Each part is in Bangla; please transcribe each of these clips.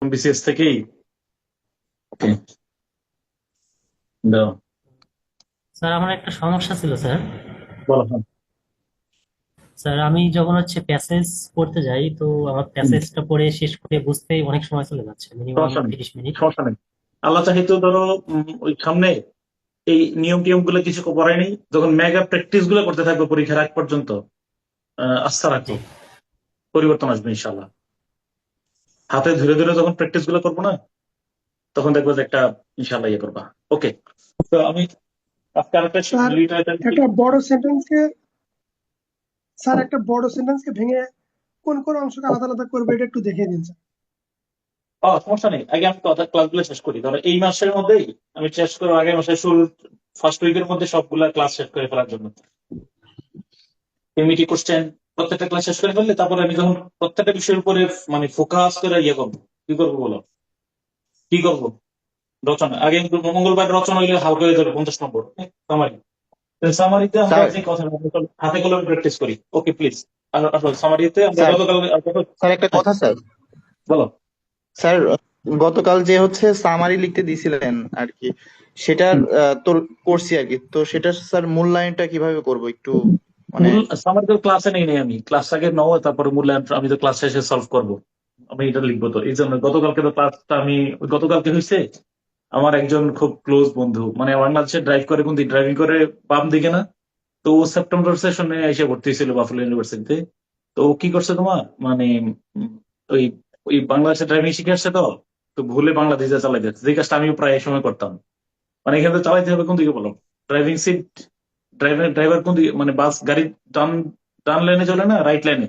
বিসিএস থেকেই। ওকে, দাও। স্যার আমার একটা সমস্যা ছিল স্যার। বলো, হ্যাঁ। স্যার আমি যখন প্যাসেজ পড়তে যাই তো আমার হুম, প্যাসেজটা পড়ে শেষ করে বুঝতেই অনেক সময় চলে যাচ্ছে, মিনিমাম সমস্যা নেই, 30 মিনিট। সমস্যা নেই। আল্লাহ চাহিত ধরো ওই সামনে এই নিয়ম টিয়ম গুলো কিছু পড়াই নেই, যখন মেগা প্র্যাকটিস গুলো করতে থাকবে পরীক্ষার আগ পর্যন্ত, আস্থা রাখো, জি। পরিবর্তন আসবে ইনশাল্লাহ। হাতে ধীরে ধীরে যখন প্র্যাকটিস গুলো করবো না, তখন দেখবো যে একটা ইনশাল্লাহ ইয়ে করবা। ওকে, তো আমি আজকে আরেকটা স্যার লিটারেচার। একটা বড় সেন্টেন্সকে স্যার একটা বড় সেন্টেন্সকে ভেঙে কোন কোন অংশকে আলাদা আলাদা করবে এটা একটু দেখিয়ে দিন স্যার। সমস্যা নেই, আগে আমি কথা ক্লাসগুলো শেষ করি। ধরো এই মাসের মধ্যেই আমি শেষ করে আগের মাসের শুরু ফার্স্ট উইকের মধ্যে সবগুলা ক্লাস শেষ করে ফেলার জন্য এমইটি কোশ্চেন প্রত্যেকটা ক্লাস শেষ করে ফেললে তারপরে আমি যখন প্রত্যেকটা বিষয়ের উপরে মানে ফোকাস করে ইয়ে করবো, কি করবো বলো, কি করবো? রচনা আগে মঙ্গলবার রচনা হইলে হালকা হয়ে যাবে 50 নম্বর সামারি। সামারিতে আমরা স্যার যে কথা হাতে কলমে প্র্যাকটিস করি। ওকে প্লিজ, আসলে সামারিতে আমরা স্যার গতকাল স্যার একটা হ্যাঁ, কথা স্যার। বলো। স্যার গতকাল যে সামারি লিখতে দিছিলেন আর কি, সেটার তোর করছি আর কি। তো সেটা স্যার মূল্যায়নটা কিভাবে করব একটু মানে। মূল সামারি তো ক্লাসে নেই আমি, ক্লাস আগে নাও, তারপরে মূল্যায়ন আমি তো ক্লাস শেষে সলভ করবো। আমি এটা লিখবো, তো এই জন্য গতকালকে তো ক্লাসটা আমি গতকালকে হয়েছে। আমার একজন খুব ক্লোজ বন্ধু, মানে বাংলাদেশে ড্রাইভ করে, কোন দিক ড্রাইভিং করে, বাম দিকে না। তো ও সেপ্টেম্বর সেশনে এসে ভর্তি হয়েছিল বাফলো ইউনিভার্সিটিতে। তো ও কি করছে তোমার মানে উম, ওই ওই বাংলাদেশে ড্রাইভিং শিখে আসছে তো। তো ভুলে বাংলাদেশে চালাই যাচ্ছে, যে কাজটা আমিও প্রায় সময় করতাম। মানে এখানে তো চালাইতে হবে কোন দিকে বলো, ড্রাইভিং সিট, ড্রাইভার কোন দিকে, মানে বাস গাড়ি ডান ডান লাইনে চলে না রাইট লাইনে।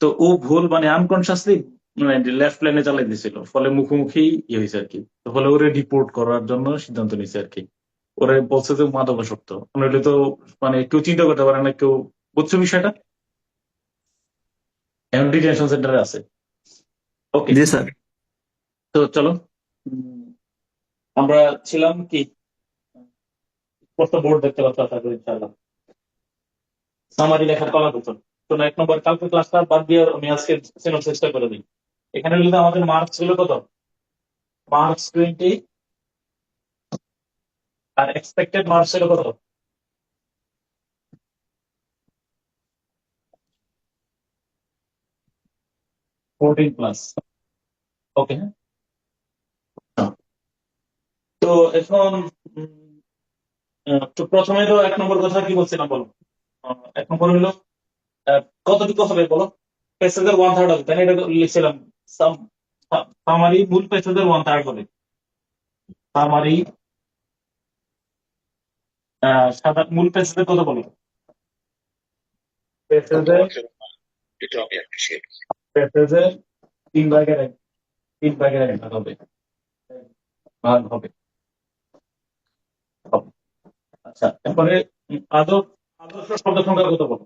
তো ও ভুল মানে আনকনসিয়াসলি মানে লেফট লাইনে চালাই দিছিল, ফলে মুখোমুখি ইয়ে হয়েছে আর কি। তো ফলে ওরে ডিপোর্ট করার জন্য সিদ্ধান্ত নিয়েছে আর কি। ওরে বলছে যে মাদকাসক্ত, নইলে তো মানে কেউ চিন্তা করতে পারে না কেউ। বুঝছো বিষয়টা? এখন ডিটেনশন সেন্টারে আছে। ওকে, জি স্যার। তো চলো। উম, আমরা ছিলাম কি, বোর্ড দেখতে পাচ্ছ আশা করি ইনশাআল্লাহ। সামারি লেখার কলা কৌশল। তো 1 নম্বর কালকে ক্লাসটা বাদ দিয়ে আমি আজকে চেষ্টা করে দিই। এখানে যদি আমাদের মার্কস ছিল কত, মার্কস 20, আর এক্সপেক্টেড মার্কস ছিল কত, 14+। ওকে, তো এখন তো প্রথমে তো 1 নম্বর কথা কি বলছিলাম বলো। 1 নম্বর হলো কতটুকু হবে বলো, পেসেজের 1/3 হবে, তাই না? এটা তো লিখছিলাম। সামারি মূল পেসেজের 1/3 হবে। সামারি সাদা মূল পেসেজের কত বলো, পেসেজের পেসেজের 3/1, 3/1 হবে, ভাগ হবে। হবে। আচ্ছা, এরপরে আদর্শ আদর্শ শব্দ সংখ্যা কত বলো,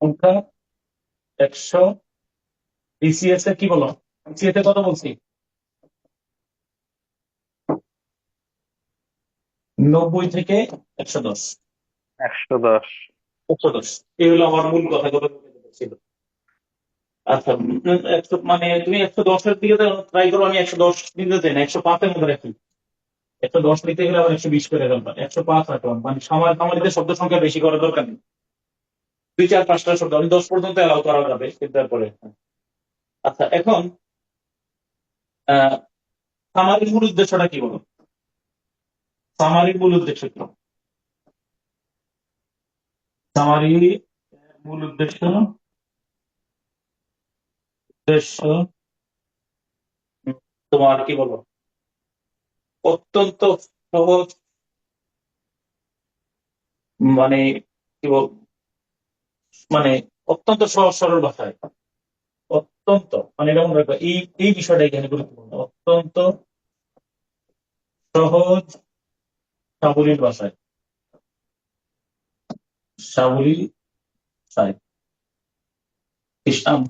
সংখ্যা 100। বিসিএস এ কি বলো, বিসিএস এ কত বলছি, 90 থেকে 110। 110। 110, এই হলো আমার মূল কথা ছিল। আচ্ছা, 100 মানে তুমি 110-এর দিকে ট্রাই করো, আমি 110 নিতে চাই না, 105-এর মধ্যে রাখি। 110 নিতে গেলে আবার 120 করে ফেলবা, 105 রাখলাম, মানে সামারিতে শব্দ সংখ্যা বেশি করার দরকার নেই। 2 4 5টা শব্দ আমি 10 পর্যন্ত অ্যালাউ করা যাবে, কিন্তু তারপরে আচ্ছা এখন আহ সামারির মূল উদ্দেশ্যটা কি বলো, সামারির মূল উদ্দেশ্য কি? সামারি মূল উদ্দেশ্য, উদ্দেশ্য তোমার কি বলো, অত্যন্ত সহজ, মানে কি বল, মানে অত্যন্ত সহজ সরল ভাষায়, অত্যন্ত মানে এটা মনে রাখবে, এই বিষয়টা এখানে গুরুত্বপূর্ণ, অত্যন্ত সহজ সাবলীল ভাষায়, সাবলীল ভাষায়।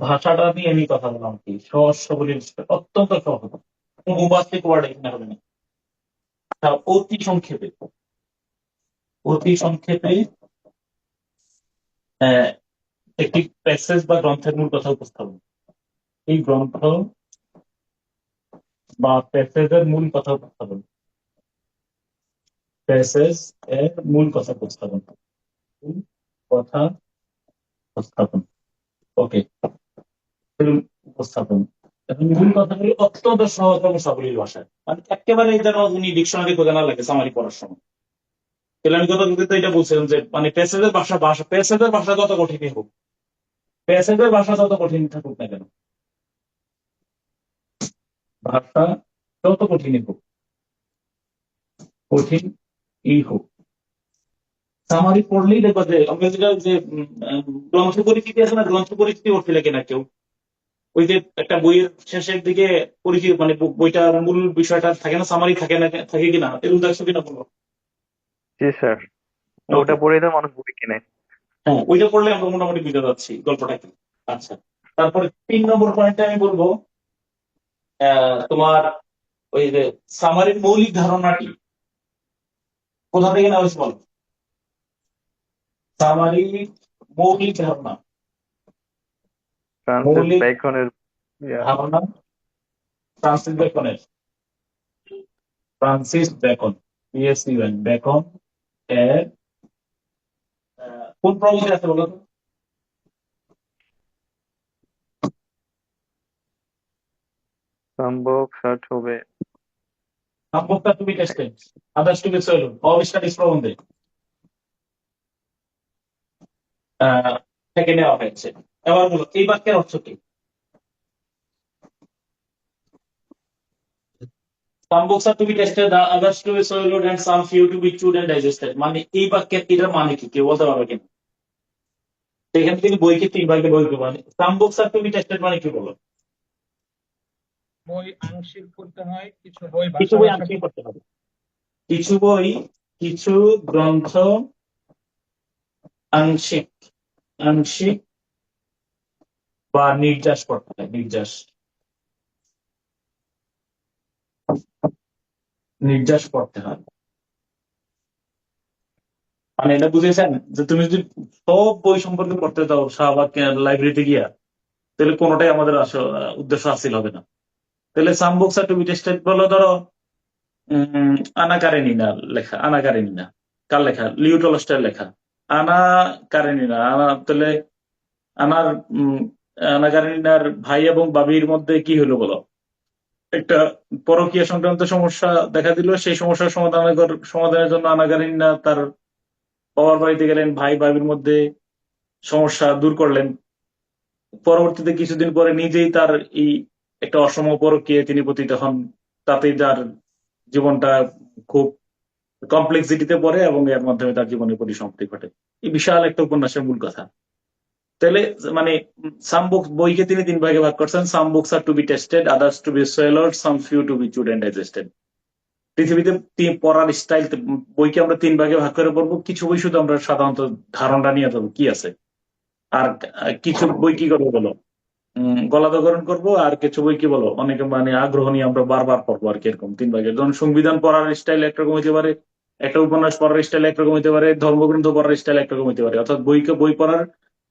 ভাষাটা নিয়ে আমি কথা বললাম কি, সহজ সাবলীল, অত্যন্ত সহজ, মুবাস্তিক ওয়ার্ড এখানে হবে না। অতি সংক্ষেপে, অতি সংক্ষেপে একটি প্যাসেজ বা গ্রন্থের মূল কথা উপস্থাপন। এই গ্রন্থ বা প্যাসেজের মূল কথা উপস্থাপন। প্যাসেজ এর মূল কথা উপস্থাপন। মূল কথা উপস্থাপন। ওকে, উপস্থাপন। এখন মূল কথাগুলি অত্যন্ত সহজ এবং সাবলীল ভাষায়, মানে একেবারে যেন উনি ডিকশনারি খোঁজা না লাগে সামারি পড়ার সময়। তাহলে আমি কথা বলতে তো এটা বলছিলাম যে মানে প্যাসেজের ভাষা যত কঠিনই হোক, প্যাসেজের ভাষা যত কঠিন থাকুক না কেন, ভাষা যত কঠিনই হোক, কঠিন এই হোক, সামারি পড়লেই দেখো যে আমরা যেটা যে গ্রন্থ পরিচিতি আছে না, গ্রন্থ পরিচিতি পড়তে লাগে না কেউ। ওই যে একটা বইয়ের শেষের দিকে পরিচিতি মানে বইটার মূল বিষয়টা থাকে না, সামারি থাকে না, থাকে কিনা এরকম দেখছো কিনা বলো? জি স্যার, তো ওকে, ওটা পড়েই তো মানুষ বই কিনে। হ্যাঁ ওইটা পড়লে আমরা মোটামুটি বুঝতে পারছি গল্পটা কি। আচ্ছা, তারপরে 3 নম্বর পয়েন্টে আমি বলবো তোমার ওই যে সামারির মৌলিক ধারণাটি কোথা থেকে নেওয়া হয়েছে বলো? সামারির মৌলিক ধারণা, ফ্রান্সিস মৌলিক বেকনের ইয়া, ধারণা ফ্রান্সিস বেকনের, ফ্রান্সিস বেকন, PSUN বেকন এর কোন প্রবন্ধে আছে বলো তো? সম্ভব ষাট হবে। সম্পর্কটা তুমি tasted, others to be swallowed, অবিষ্কারিক প্রবন্ধে থেকে নেওয়া হয়েছে। এবার বলো এই বাক্যের অর্থ কি? Some books are to be tested, the others to be swallowed, and some few to be chewed and digested. মানে এই বাক্যের এটার মানে কি কেউ বলতে পারবে কিনা? সেখানে তিনি বইকে 3 ভাগে বই করবো, মানে some books are to be tested মানে কি বলো? বই আংশিক করতে হয়, কিছু বই কিছু ভাষা বই ভাষা আংশিক করতে হবে, কিছু বই, কিছু গ্রন্থ আংশিক, আংশিক বা নির্যাস করতে হয়, নির্যাস, নির্যাস করতে হয়। মানে এটা বুঝেছেন যে তুমি যদি সব বই সম্পর্কে পড়তে চাও শাহবাগ লাইব্রেরিতে গিয়া, তাহলে কোনোটাই আমাদের উদ্দেশ্য হাসিল হবে না। তাহলে some books are to be tested বলো, ধরো আনা কারেনিনা লেখা, আনা কারেনিনা কার লেখা? লিও টলস্টয়ের লেখা। আনা কারেনিনা, আনা তাহলে আনার আনা কারেনিনার ভাই এবং বাবির মধ্যে কি হলো বলো? একটা পরকীয়া সংক্রান্ত সমস্যা দেখা দিল, সেই সমস্যার সমাধানের জন্য আনা কারেনিনা তার বাবার বাড়িতে গেলেন, ভাই বাবির মধ্যে সমস্যা দূর করলেন। পরবর্তীতে কিছুদিন পরে নিজেই তার এই একটা অসম পরকীয়ায় তিনি পতিত হন, তাতে তার জীবনটা খুব কমপ্লেক্সিটিতে পড়ে এবং এর মাধ্যমে তার জীবনের পরিসমাপ্তি ঘটে। এই বিশাল একটা উপন্যাসের মূল কথা। তাহলে মানে সাম বুকস বইকে তিনি 3 ভাগে ভাগ করছেন, some books are to be tasted, others to be swallowed, some few to be chewed and digested. পৃথিবীতে পড়ার স্টাইল, বইকে আমরা 3 ভাগে ভাগ করে পড়বো। কিছু বই শুধু আমরা সাধারণত ধারণা নিয়ে যাবো কি আছে, আর কিছু বই কি করবো বলো, গলাধকরণ করবো, আর কিছু বই কি বলো অনেকে মানে আগ্রহ নিয়ে আমরা বারবার পড়বো আর কি। এরকম 3 ভাগে, যেমন সংবিধান পড়ার স্টাইল একরকম হইতে পারে, একটা উপন্যাস পড়ার স্টাইল একরকম হইতে পারে, ধর্মগ্রন্থ পড়ার স্টাইল একরকম হইতে পারে। অর্থাৎ বই পড়ার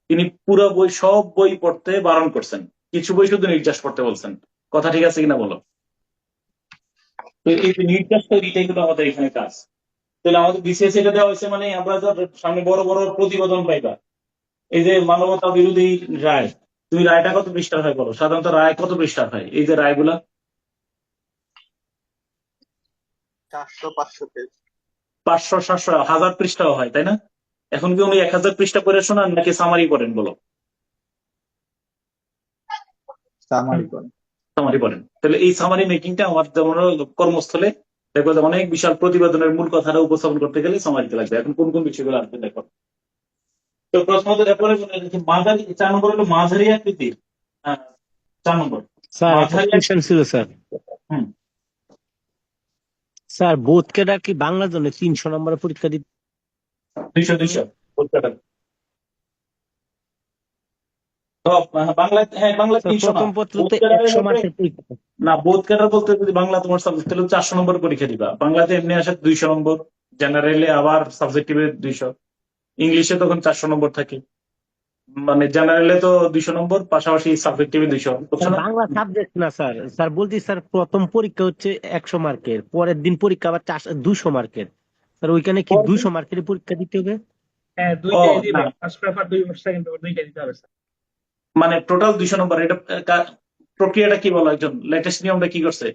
তিনি পুরো বই, সব বই পড়তে বারণ করছেন, কিছু বই শুধু নির্যাস করতে বলছেন। কথা ঠিক আছে কিনা বলো? তো এই যে নির্যাস তৈরিটাই কিন্তু আমাদের এখানে কাজ। তাহলে আমাদের বিসিএস এটা দেওয়া হয়েছে, মানে আমরা সামনে বড় বড় প্রতিবেদন পাইবা। এই যে মানবতা বিরোধী রায়, তুমি রায়টা কত পৃষ্ঠার হয় বলো? সাধারণত রায় কত পৃষ্ঠার হয়? এই যে রায়গুলা 400-500 পেজ। 500, 700, 1000 পৃষ্ঠাও হয়, তাই না? এখন কি উনি 1000 পৃষ্ঠা পড়ে শোনান নাকি সামারি করেন বলো? সামারি করে। সামারি পড়েন। তাহলে এই সামারি মেকিংটা আমার যেমন কর্মস্থলে দেখো যে অনেক বিশাল প্রতিবেদনের মূল কথাটা উপস্থাপন করতে গেলে সামারিতে লাগবে। এখন কোন কোন বিষয়গুলো আসবে দেখো। তো প্রথমত এরপরে মাঝারি, 4 নম্বর হলো মাঝারি আকৃতির। হ্যাঁ, 4 নম্বর স্যার একটা মাঝারি কোয়েশ্চেন ছিল স্যার। হুম, স্যার বোধ কেডা কি বাংলার জন্য 300 নম্বরের পরীক্ষা দিতে? 200 বলতে বাংলা, হ্যাঁ বাংলা স্যার 300 না, প্রথম পত্র বোধ তো ক্যাডারে 100 বলতে মার্কের পরীক্ষা। না, বোধ ক্যাডার বলতে যদি বাংলা তোমার সাবজেক্ট তাহলে 400 নম্বর পরীক্ষা দিবা। বাংলাতে এমনি আসে 200 নম্বর, জেনারেলে আবার সাবজেক্টিভে 200, ইংলিশে তখন 400 নম্বর থাকে। মানে জেনারেলে তো 200 নম্বর, পাশাপাশি সাবজেক্টিভে 200, বুঝছো স্যার না? বাংলা সাবজেক্ট না স্যার, স্যার বলছি স্যার প্রথম পরীক্ষা হচ্ছে 100 মার্কের, পরের দিন পরীক্ষা আবার 200 মার্কের। স্যার ওইখানে কি পরের দিন 200 মার্কের পরীক্ষা দিতে হবে? হ্যাঁ, ও দুইটাই না, দিবে, ফার্স্ট পেপার সেকেন্ড পেপার দুইটাই দিতে হবে স্যার। মানে টোটাল 200 নম্বর। এটা প্রক্রিয়াটা কি বলো, একজন লেটেস্ট নিয়মটা কি করছে?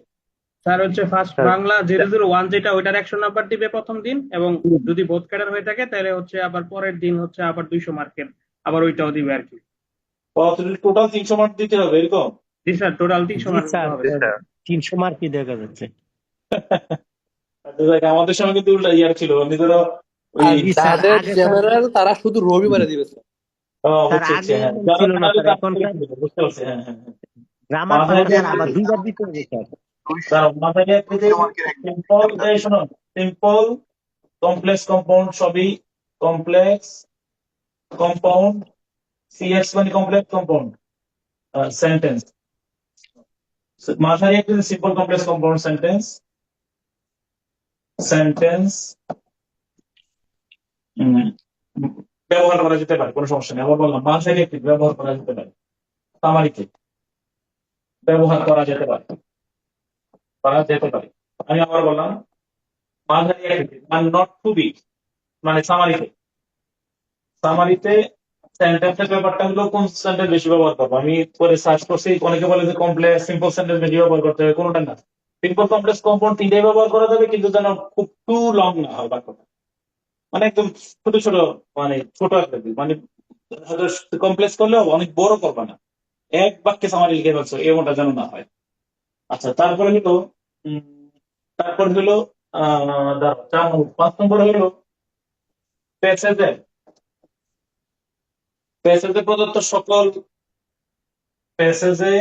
স্যার হচ্ছে ফার্স্ট স্যার বাংলা 001 যেটা, ওইটার 100 নাম্বার দিবে প্রথম দিন, এবং যদি বোথ ক্যাডার হয়ে থাকে তাহলে হচ্ছে আবার পরের দিন হচ্ছে আবার 200 মার্কের আবার ওইটাও দিবে আর কি। টোটাল 300 মার্ক দিতে হবে এরকম? জি স্যার, টোটাল 300 জি মার্ক দিতে স্যার, হবে জি স্যার। স্যার 300 মার্কই দেখা যাচ্ছে। আচ্ছা, দেখ, আমাদের সময় কিন্তু উল্টা ইয়ার ছিল, আমি ধরো ওই আর জি স্যার যাদের আগে স্যার, জেনারেল তারা শুধু রবিবারে দিবে স্যার। স্যার বুঝছি বুঝছি, আগে হ্যাঁ, এমন যারা ছিল না জানালে স্যার, তারা এখনকার পরীক্ষা দিবে, বুঝতে পারছি, হ্যাঁ হ্যাঁ হ্যাঁ। গ্রামার মাথায় পারে নিয়ে স্যার আবার 2বার দিতে হবে স্যার। দাঁড়াও, মাথায় নিয়ে সিম্পল, এই শোনো, সিম্পল, কমপ্লেক্স, কম্পাউন্ড, সবই কমপ্লেক্স কম্পাউন্ড, সিএক্স মানে কমপ্লেক্স কম্পাউন্ড সেন্টেন্স। মাথায় নিয়ে simple, complex, compound sentence, sentence ব্যবহার করা যেতে পারে, কোনো সমস্যা নেই। আবার বললাম, মাথায় নিয়ে ব্যবহার করা যেতে পারে, সামারিতে ব্যবহার করা যেতে পারে, আমি আবার বললাম, মাঝারি অ্যাক্টিভিটি মানে নট টু বি, মানে সামারিতে, সামারিতে সেন্টেন্সের ব্যাপারটা হলো কোন সেন্টেন্স বেশি ব্যবহার করবো। আমি পরে সার্চ করছি, অনেকে বলে যে কমপ্লেক্স, সিম্পল সেন্টেন্স বেশি ব্যবহার করতে হবে, কোনোটা না। সিম্পল, কমপ্লেক্স, কম্পাউন্ড তিনটাই ব্যবহার করা যাবে, কিন্তু যেন খুব টু লং না হয় বাক্যটা, মানে একদম ছোট ছোট, মানে ছোট আকৃতি, মানে কমপ্লেক্স করলেও অনেক বড় করবা না, এক বাক্যে সামারি লিখে ফেলছো এমনটা যেন না হয়। আচ্ছা, তারপরে হলো উম, তারপরে হলো দাঁড়াও, 5 নম্বর হলো প্যাসেজে, প্যাসেজে প্রদত্ত সকল, প্যাসেজে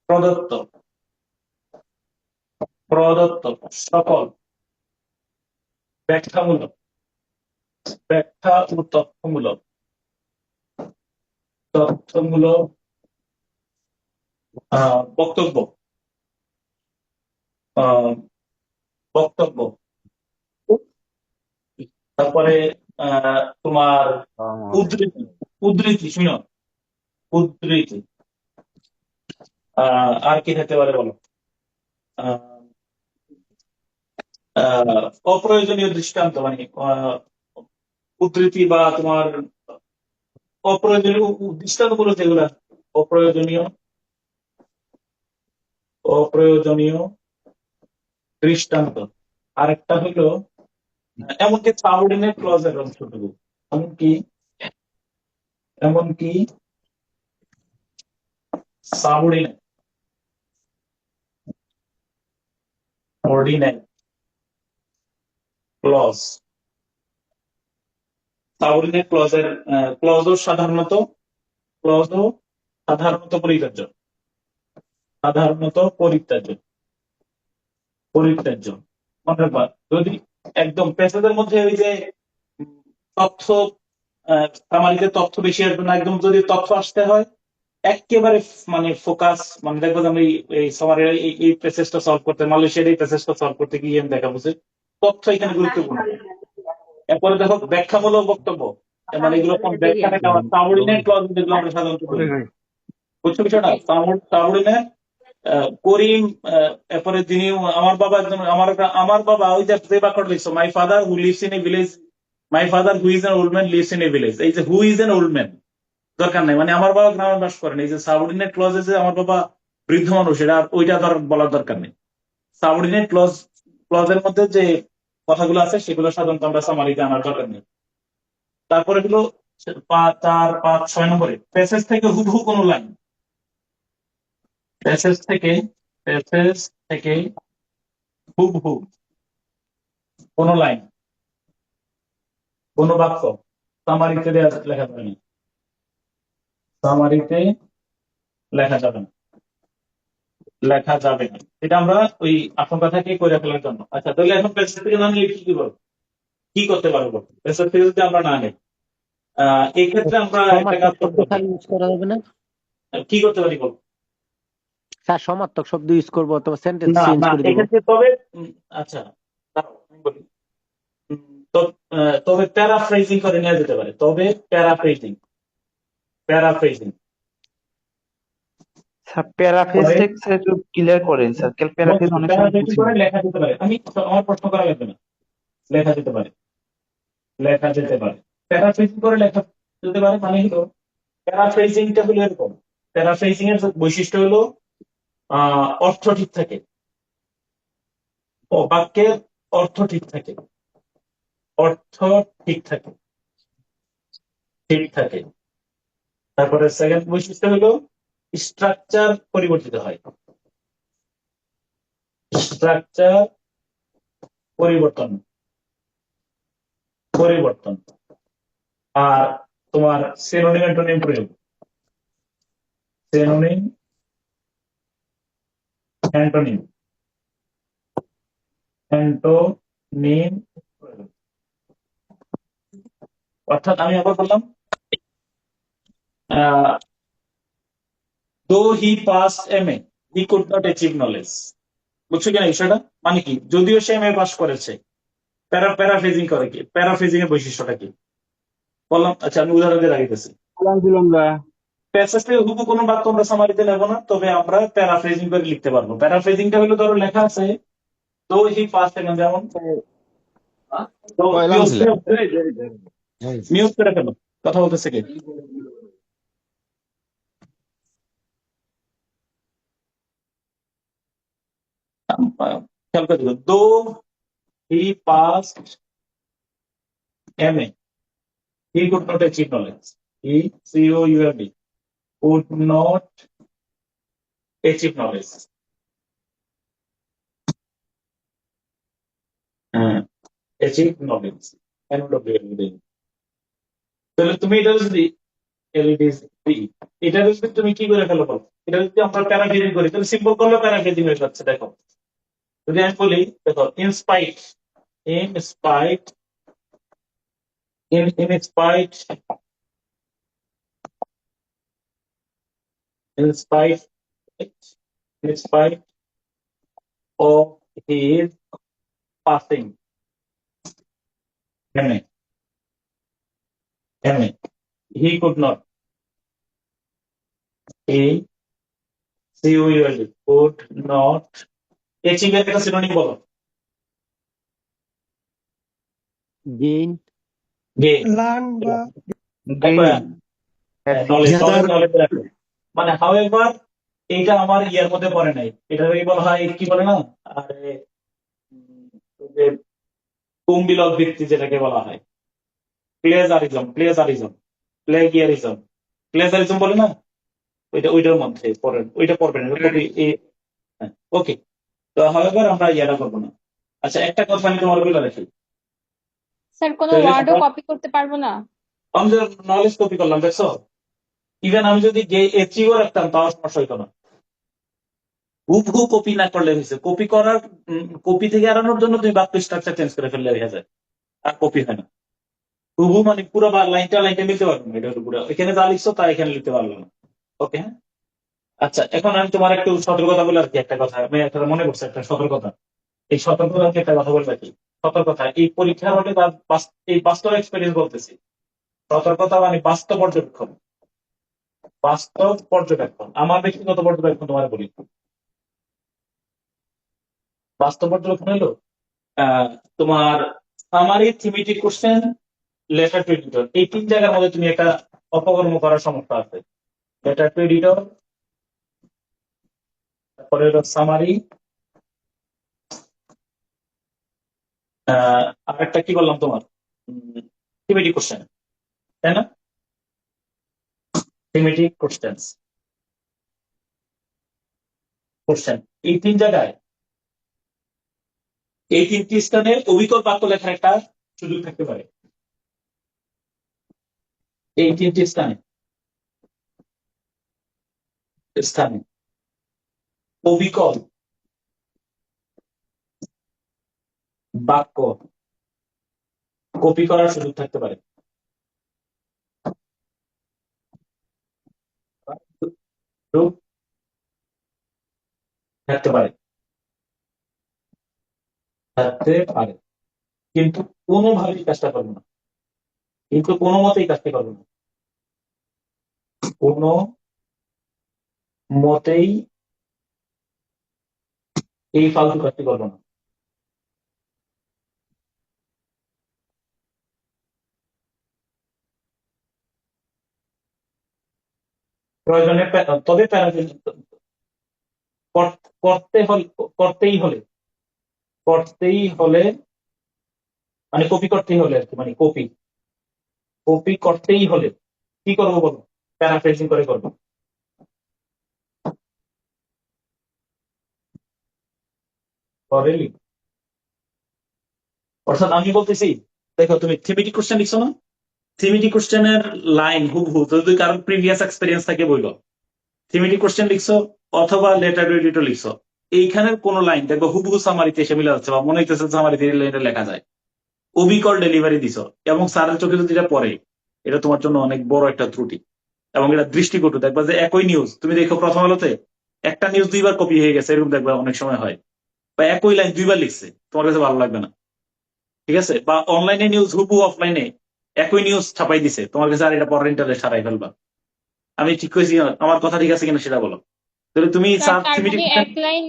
প্রদত্ত প্রদত্ত সকল ব্যাখ্যামূলক, ব্যাখ্যা ও তথ্যমূলক, তথ্যমূলক বক্তব্য, আহ, বক্তব্য, তারপরে তোমার উদ্ধৃতি, উদ্ধৃতি শুনো, উদ্ধৃতি, আর কি থাকতে পারে বলো? আহ, অপ্রয়োজনীয় দৃষ্টান্ত, মানে উদ্ধৃতি বা তোমার অপ্রয়োজনীয় দৃষ্টান্তগুলো যেগুলো, অপ্রয়োজনীয়, অপ্রয়োজনীয় দৃষ্টান্ত। আরেকটা হলো এমনকি সাবঅর্ডিনেট ক্লজের অংশটুকু, এমনকি, এমনকি সাবঅর্ডিনেট, অর্ডিনেট ক্লজ, সাবঅর্ডিনেট ক্লজের ক্লজও সাধারণত, ক্লজও সাধারণত পরিত্যাজ্য, সাধারণত পরিত্যাজ্য, পরিত্যাজ্য। মনে রাখবা, যদি একদম প্যাসেজের মধ্যে ওই যে উম, তথ্য, সামারিতে তথ্য বেশি আসবে না, একদম যদি তথ্য আসতে হয় একেবারে মানে ফোকাস, মানে দেখবো যে আমি এই সামারি এই প্যাসেজটা সলভ করতে, মালয়েশিয়ার এই প্যাসেজটা সলভ করতে গিয়ে আমি দেখাবো যে তথ্য এখানে গুরুত্বপূর্ণ। এরপরে দেখো ব্যাখ্যামূলক বক্তব্য, মানে এগুলো কোন ব্যাখ্যা থেকে আমার সাবঅর্ডিনেট ক্লজ যেগুলো আমরা সাধারণত বলি, বুঝছো বিষয়টা? সাবঅর্ডিনেট করিম, এরপরে যিনি, আমার বাবা একজন, আমার বাবা ওই যে বাক্যটা লিখছো, my father who lives in a village, my father who is an old man lives in a village, এই যে who is an old man দরকার নাই, মানে আমার বাবা গ্রামে বাস করেন, এই যে সাবঅর্ডিনেট ক্লজে যে আমার বাবা বৃদ্ধ মানুষ, এটা ওইটা বলার দরকার নেই। সাবঅর্ডিনেট ক্লজের মধ্যে যে কথাগুলো আছে সেগুলো সাধারণত আমরা সামারিতে আনার দরকার নেই। তারপরে হলো 4, 5, 6 নম্বরে প্যাসেজ থেকে হুবহু কোনো লাইন, প্যাসেজ থেকে, প্যাসেজ থেকে হুবহু কোনো লাইন, কোনো বাক্য সামারিতে লেখা যাবে না, সামারিতে লেখা যাবে না, লেখা যাবে না। এটা আমরা ওই আশঙ্কা থেকে করে ফেলার জন্য। আচ্ছা, তাহলে এখন প্যাসেজ থেকে না নিলে কি করবো, কি করতে পারবো? প্যাসেজ থেকে যদি আমরা না নিই, এই ক্ষেত্রে আমরা একটা কাজ সমার্থক করতে শব্দ পারি। স্যার ইউজ করা যাবে না? কি করতে পারি বল? স্যার সমার্থক শব্দ ইউজ করবো অথবা সেন্টেন্স না চেঞ্জ না, করে দিব। এক্ষেত্রে তবে আচ্ছা, দাঁড়াও, আমি বলি। তবে প্যারাফ্রেজিং করে নেওয়া যেতে পারে, তবে প্যারাফ্রেজিং, প্যারাফ্রেজিং স্যার প্যারাফ্রেজটা স্যার একটু ক্লিয়ার করেন স্যার, প্যারাফ্রেজ অনেক সময় প্যারাফ্রেজিং বুঝি করে না। লেখা যেতে পারে। আমার প্রশ্ন করা লাগবে না, লেখা যেতে পারে, লেখা যেতে পারে। প্যারাফ্রেজিং করে লেখা যেতে পারে মানে হলো, প্যারাফ্রেজিংটা হলো এরকম, প্যারাফ্রেজিং এর বৈশিষ্ট্য হলো অর্থ ঠিক থাকে, বাক্যের অর্থ ঠিক থাকে, অর্থ ঠিক থাকে, ঠিক থাকে। তারপরে সেকেন্ড বৈশিষ্ট্য হলো স্ট্রাকচার পরিবর্তিত হয়, স্ট্রাকচার পরিবর্তন, পরিবর্তন। আর তোমার সিনোনিম অ্যান্টোনিম প্রয়োগ, সিনোনিম অ্যান্টোনিম, অ্যান্টোনিম প্রয়োগ। অর্থাৎ আমি আবার বললাম, though he pass MA he could not achieve knowledge. বুঝছো কিনা বিষয়টা? মানে কি, যদিও সে এমএ পাস করেছে, প্যারাফ্রেজিং করে কি, প্যারাফ্রেজিং এর বৈশিষ্ট্যটা কি বললাম। আচ্ছা আমি উদাহরণ দিয়ে রাখিতেছি। প্যাসেজে হুবহু কোনো বাক্য আমরা সামারিতে নেব না, তবে আমরা প্যারাফ্রেজিং করে লিখতে পারবো। প্যারাফ্রেজিংটা হলো ধরো লেখা আছে দো হি পাস এমএ, যেমন মিউট করে ফেলো, কথা বলতেছে কে? খেয়াল করে দিল, though he pass MA he could not achieve knowledge, he COULD could not achieve knowledge. হ্যাঁ, achieve knowledge, NWLD। তাহলে তুমি এটা যদি LDC, এটা যদি তুমি কি করে ফেলো বলো, এটা যদি আমরা প্যারাফ্রেজিং করি তাহলে সিম্পল করলে প্যারাফ্রেজিং হয়ে যাচ্ছে। দেখো যদি আমি বলি, দেখো in spite, in spite, in spite, in spite, in spite of his passing, he could not, he COULD could not achieve এর একটা সিনোনিম বলো, গেইন, gain, লার্ন বা গেইন, knowledge, Gather, knowledge রাখো। মানে however এইটা আমার ইয়ার মধ্যে পড়ে নাই, এটা বলা হয় কি বলে না, আরে ওই যে কুম্বিলক ভিত্তি যেটাকে বলা হয়, প্লেজারিজম, প্লেজারিজম, প্লেগিয়ারিজম, প্লেজারিজম বলে না, ওইটার মধ্যে পড়েন, ওইটা পড়বেন ওকে। তো হাওয়েভার আমরা ইয়াটা করবো না। আচ্ছা একটা কথা আমি তোমার বলে রাখি, স্যার কোনো তাহলে ওয়ার্ডও কপি করতে পারবো না? আমি যে নলেজ কপি করলাম দেখছো, ইভেন আমি যদি এচিও রাখতাম তাও সমস্যা হইতো না। হুবহু কপি না করলে হয়েছে, কপি করার কপি থেকে এড়ানোর জন্য তুমি বাক্য স্ট্রাকচার চেঞ্জ করে ফেললে হয়ে যায়, আর কপি হয় না। হুবহু মানে পুরো লাইনটা লাইনটা লিখতে পারবো না, এটা হলো পুরো এখানে যা লিখছো তা এখানে লিখতে পারবো না। ওকে হ্যাঁ। আচ্ছা এখন আমি তোমার একটু সতর্কতা বলে আর কি, একটা কথা আমি একটা মনে করছি, একটা সতর্কতা। এই সতর্কতা একটা কথা বলে রাখি, সতর্কতা এই পরীক্ষার হলে এই বাস্তব এক্সপেরিয়েন্স বলতেছি। সতর্কতা মানে বাস্তব পর্যবেক্ষণ, বাস্তব পর্যবেক্ষণ। আমার ব্যক্তিগত পর্যবেক্ষণ তোমার বলি, বাস্তব পর্যবেক্ষণ হলো তোমার summary, thematic question, letter to editor, এই তিন জায়গার মধ্যে তুমি একটা অপকর্ম করার সমস্যা আছে। লেটার টু এডিটর, তারপরে হলো সামারি, আর একটা কি বললাম তোমার, থিমেটিক কোশ্চেন, তাই না? থিমেটিক কোশ্চেন, কোশ্চেন, এই তিন জায়গায়, এই তিনটি স্থানে অবিকল বাক্য লেখার একটা সুযোগ থাকতে পারে। এই তিনটি স্থানে স্থানে অবিকল বাক্য কপি করার সুযোগ থাকতে পারে। সুযোগ থাকতে পারে, থাকতে পারে, কিন্তু কোনোভাবেই কাজটা করবো না, কিন্তু কোনো মতেই কাজটা করবো না। কোনো মতেই এই ফালতু কাজটি করবো না। প্রয়োজনে তবে করতে হলে করতেই হলে করতেই হলে মানে কপি করতেই হলে আর কি, মানে কপি কপি করতেই হলে কি করবো বলো? প্যারাফ্রেজিং করে করবো। করেলি অর্থাৎ আমি বলতেছি, দেখো তুমি থিমেটিক কোশ্চেন লিখছো না, থিমেটিক কোশ্চেনের লাইন হুবহু যদি কারণ প্রিভিয়াস এক্সপিরিয়েন্স থাকে বইল, থিমেটিক কোশ্চেন লিখছো অথবা লেটার এডিটর লিখছো, এইখানের কোন লাইন দেখবো হুবহু সামারিতে এসে মিলে যাচ্ছে বা মনে হইতেছে সামারিতে এই লাইনটা লেখা যায়। অবিকল ডেলিভারি দিছো এবং স্যারের চোখে যদি এটা পড়ে, এটা তোমার জন্য অনেক বড় একটা ত্রুটি এবং এটা দৃষ্টিকটু। দেখবা যে একই নিউজ তুমি দেখো প্রথম আলোতে একটা নিউজ দুইবার কপি হয়ে গেছে, এরকম দেখবা অনেক সময় হয়, বা একই লাইন দুইবার লিখছে, তোমার কাছে ভালো লাগবে না, ঠিক আছে? বা অনলাইনে নিউজ হুবহু অফলাইনে একই নিউজ ছাপাই দিছে, তোমার কাছে আর এটা পড়ার ইন্টারেস্ট হারাই ফেলবা। আমি ঠিক কইছি? আমার কথা ঠিক আছে কিনা সেটা বলো। তাহলে তুমি স্যার স্যার তার থিমেটিক মানে এক লাইন,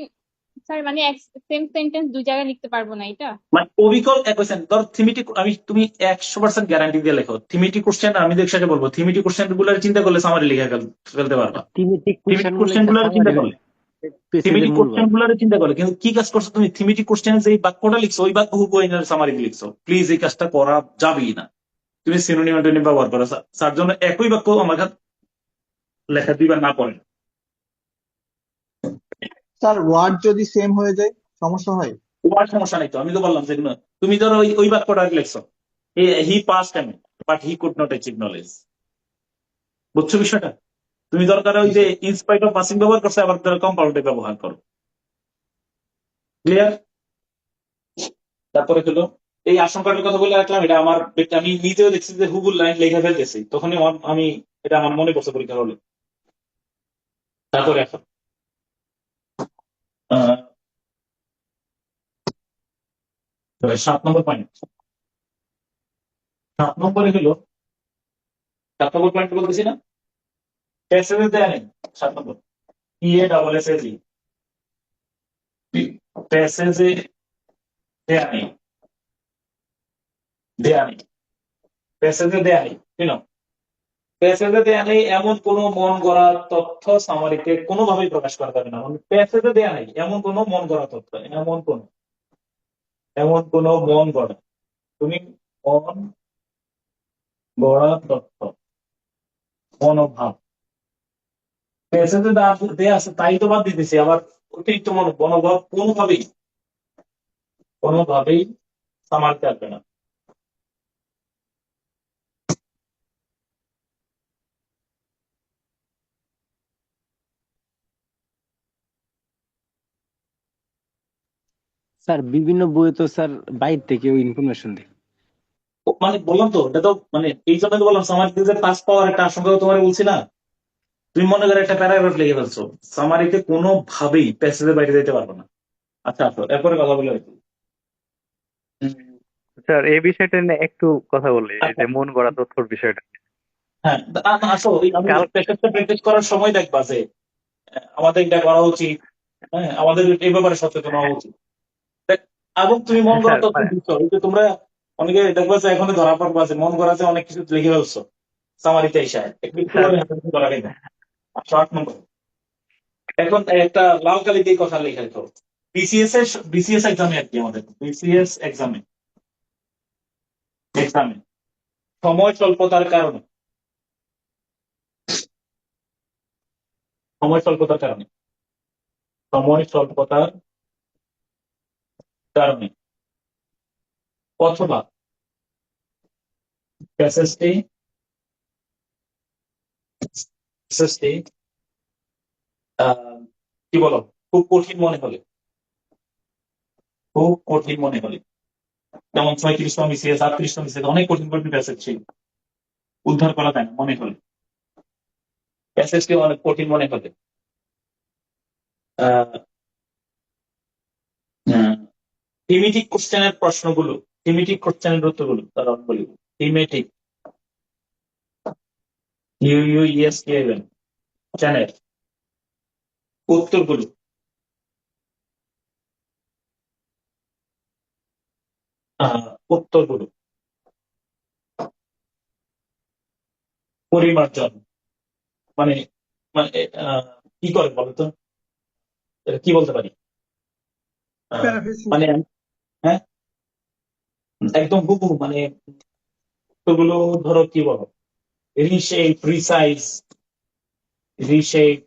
স্যার মানে সেম সেন্টেন্স দুই জায়গায় লিখতে পারবো না এটা? মানে অবিকল এক কোশ্চেন ধর থিমেটিক, আমি তুমি 100% গ্যারান্টি দিয়ে লেখো থিমেটিক কোশ্চেন, আমি দেখে বলবো থিমেটিক কোশ্চেন গুলার চিন্তা করলে সামারি লিখে ফেলতে পারবা। থিমেটিক থিমেটিক কোশ্চেন গুলো কোশ্চেন গুলার চিন্তা করলে পেসেজের থিমেটিক মূল কোশ্চেন ভাব। গুলার চিন্তা করলে কিন্তু কি কাজ করছো তুমি? থিমেটিক কোশ্চেন যে বাক্যটা লিখছো ওই বাক্য হুবহু সামারি লিখছো। প্লিজ এই কাজটা করা যাবেই না। তুমি সিনোনিম অ্যান্টোনিম ব্যবহার করো। স্যার জন্য একই বাক্য আমার কাছে লেখা দুইবার না পড়ে। স্যার ওয়ার্ড যদি সেম হয়ে যায় সমস্যা হয়? তোমার সমস্যা নাই তো, আমি তো বললাম যে তুমি ধরো ওই বাক্যটা লিখছো, হি pass time but he could not achieve knowledge. বুঝছো বিষয়টা? তুমি দরকার ওই জি যে স্যার। ইনস্পাইট অফ পাসিং ব্যবহার করছে, আবার কম্পাউন্ডে ব্যবহার করো। ক্লিয়ার? তারপরে হলো এই আশঙ্কাটার কথা বলে রাখলাম, এটা আমার আমি নিজেও দেখছি যে হুবুল লাইন লেখা ফেলতেছি, তখনই আমি এটা আমার মনে পড়ছে পরীক্ষা হলে। তারপরে এখন 7 নম্বর পয়েন্ট, 7 নম্বরে হলো 7 নম্বর পয়েন্ট বলতেছি না, প্যাসেজে দেয়া নেই। 7 নম্বর PASSAGE প্যাসেজে দেয়া নেই, দেয়া নেই, প্যাসেজে দেয়া নেই। প্যাসেজে দেয়া নেই এমন কোন মন গড়া তথ্য সামারিতে কোনোভাবেই প্রকাশ করা যাবে না। মানে প্যাসেজে দেয়া নেই এমন কোন মন গড়া তথ্য, এমন কোন মন গড়া, তুমি মন গড়া তথ্য, মনোভাব প্যাসেজে দেয়া আছে তাই তো বাদ দিতেছি, আবার অতিরিক্ত মনোভাব কোনোভাবেই সামারিতে আসবে না। স্যার বিভিন্ন বইয়ে তো স্যার বাইরে থেকে ওই ইনফরমেশন দেয়। মানে বললাম তো, এটা তো মানে এই জন্য তো বললাম সামারিতে যে পাস পাওয়ার একটা আশঙ্কা তোমার বলছি না। তুমি মনে করো একটা প্যারাগ্রাফ লিখে ফেলছো, সামারিতে কোনোভাবেই প্যাসেজের বাইরে যেতে পারবে না। আচ্ছা আসো এরপরে কথা বলে হয়তো। স্যার এই বিষয়টা নিয়ে একটু কথা বলি, এই আচ্ছা, যে মন গড়া তথ্যর বিষয়টা। হ্যাঁ, আসো আমি কাল প্যাসেজটা প্র্যাকটিস করার সময় দেখবা যে আমাদের এটা করা উচিত, হ্যাঁ আমাদের এই ব্যাপারে সচেতন হওয়া উচিত। দেখ, এবং তুমি মন করা স্যার তথ্য দিচ্ছ, এই যে তোমরা অনেকে দেখবা যে এখন ধরা পড়বা যে মন করা যে অনেক কিছু লিখে ফেলছো সামারিতে এসে একটু একটু স্যার করে করা গেছে। 8 নম্বর এখন একটা লাল কালি দিয়ে কথা লেখা তো বিসিএস এক্সামে আর কি, আমাদের বিসিএস এক্সামে সময় স্বল্পতার কারণে, সময় স্বল্পতার কারণে সময় স্বল্পতার কারণে অথবা প্যাসেজটি প্যাসেজটি কি বলো, খুব কঠিন মনে হলে, খুব কঠিন মনে হলে, যেমন 36 বিসিএস 38 বিসিএস অনেক কঠিন কঠিন প্যাসেজ ছিল, উদ্ধার করা যায় না মনে হলে, প্যাসেজটি অনেক কঠিন মনে হলে থিমেটিক কোশ্চেনের প্রশ্নগুলো, থিমেটিক কোশ্চেনের উত্তরগুলো তারা বলি থিমেটিক QUESKIN চ্যানেল উত্তরগুলো উত্তরগুলো পরিমার্জন মানে মানে কি করে বলতো, এটা কি বলতে পারি? প্যারাফ্রেজিং। মানে হ্যাঁ, একদম হুবহু মানে উত্তরগুলো ধরো কি বলো, রিশেপ, রিসাইজ, রিশেপ,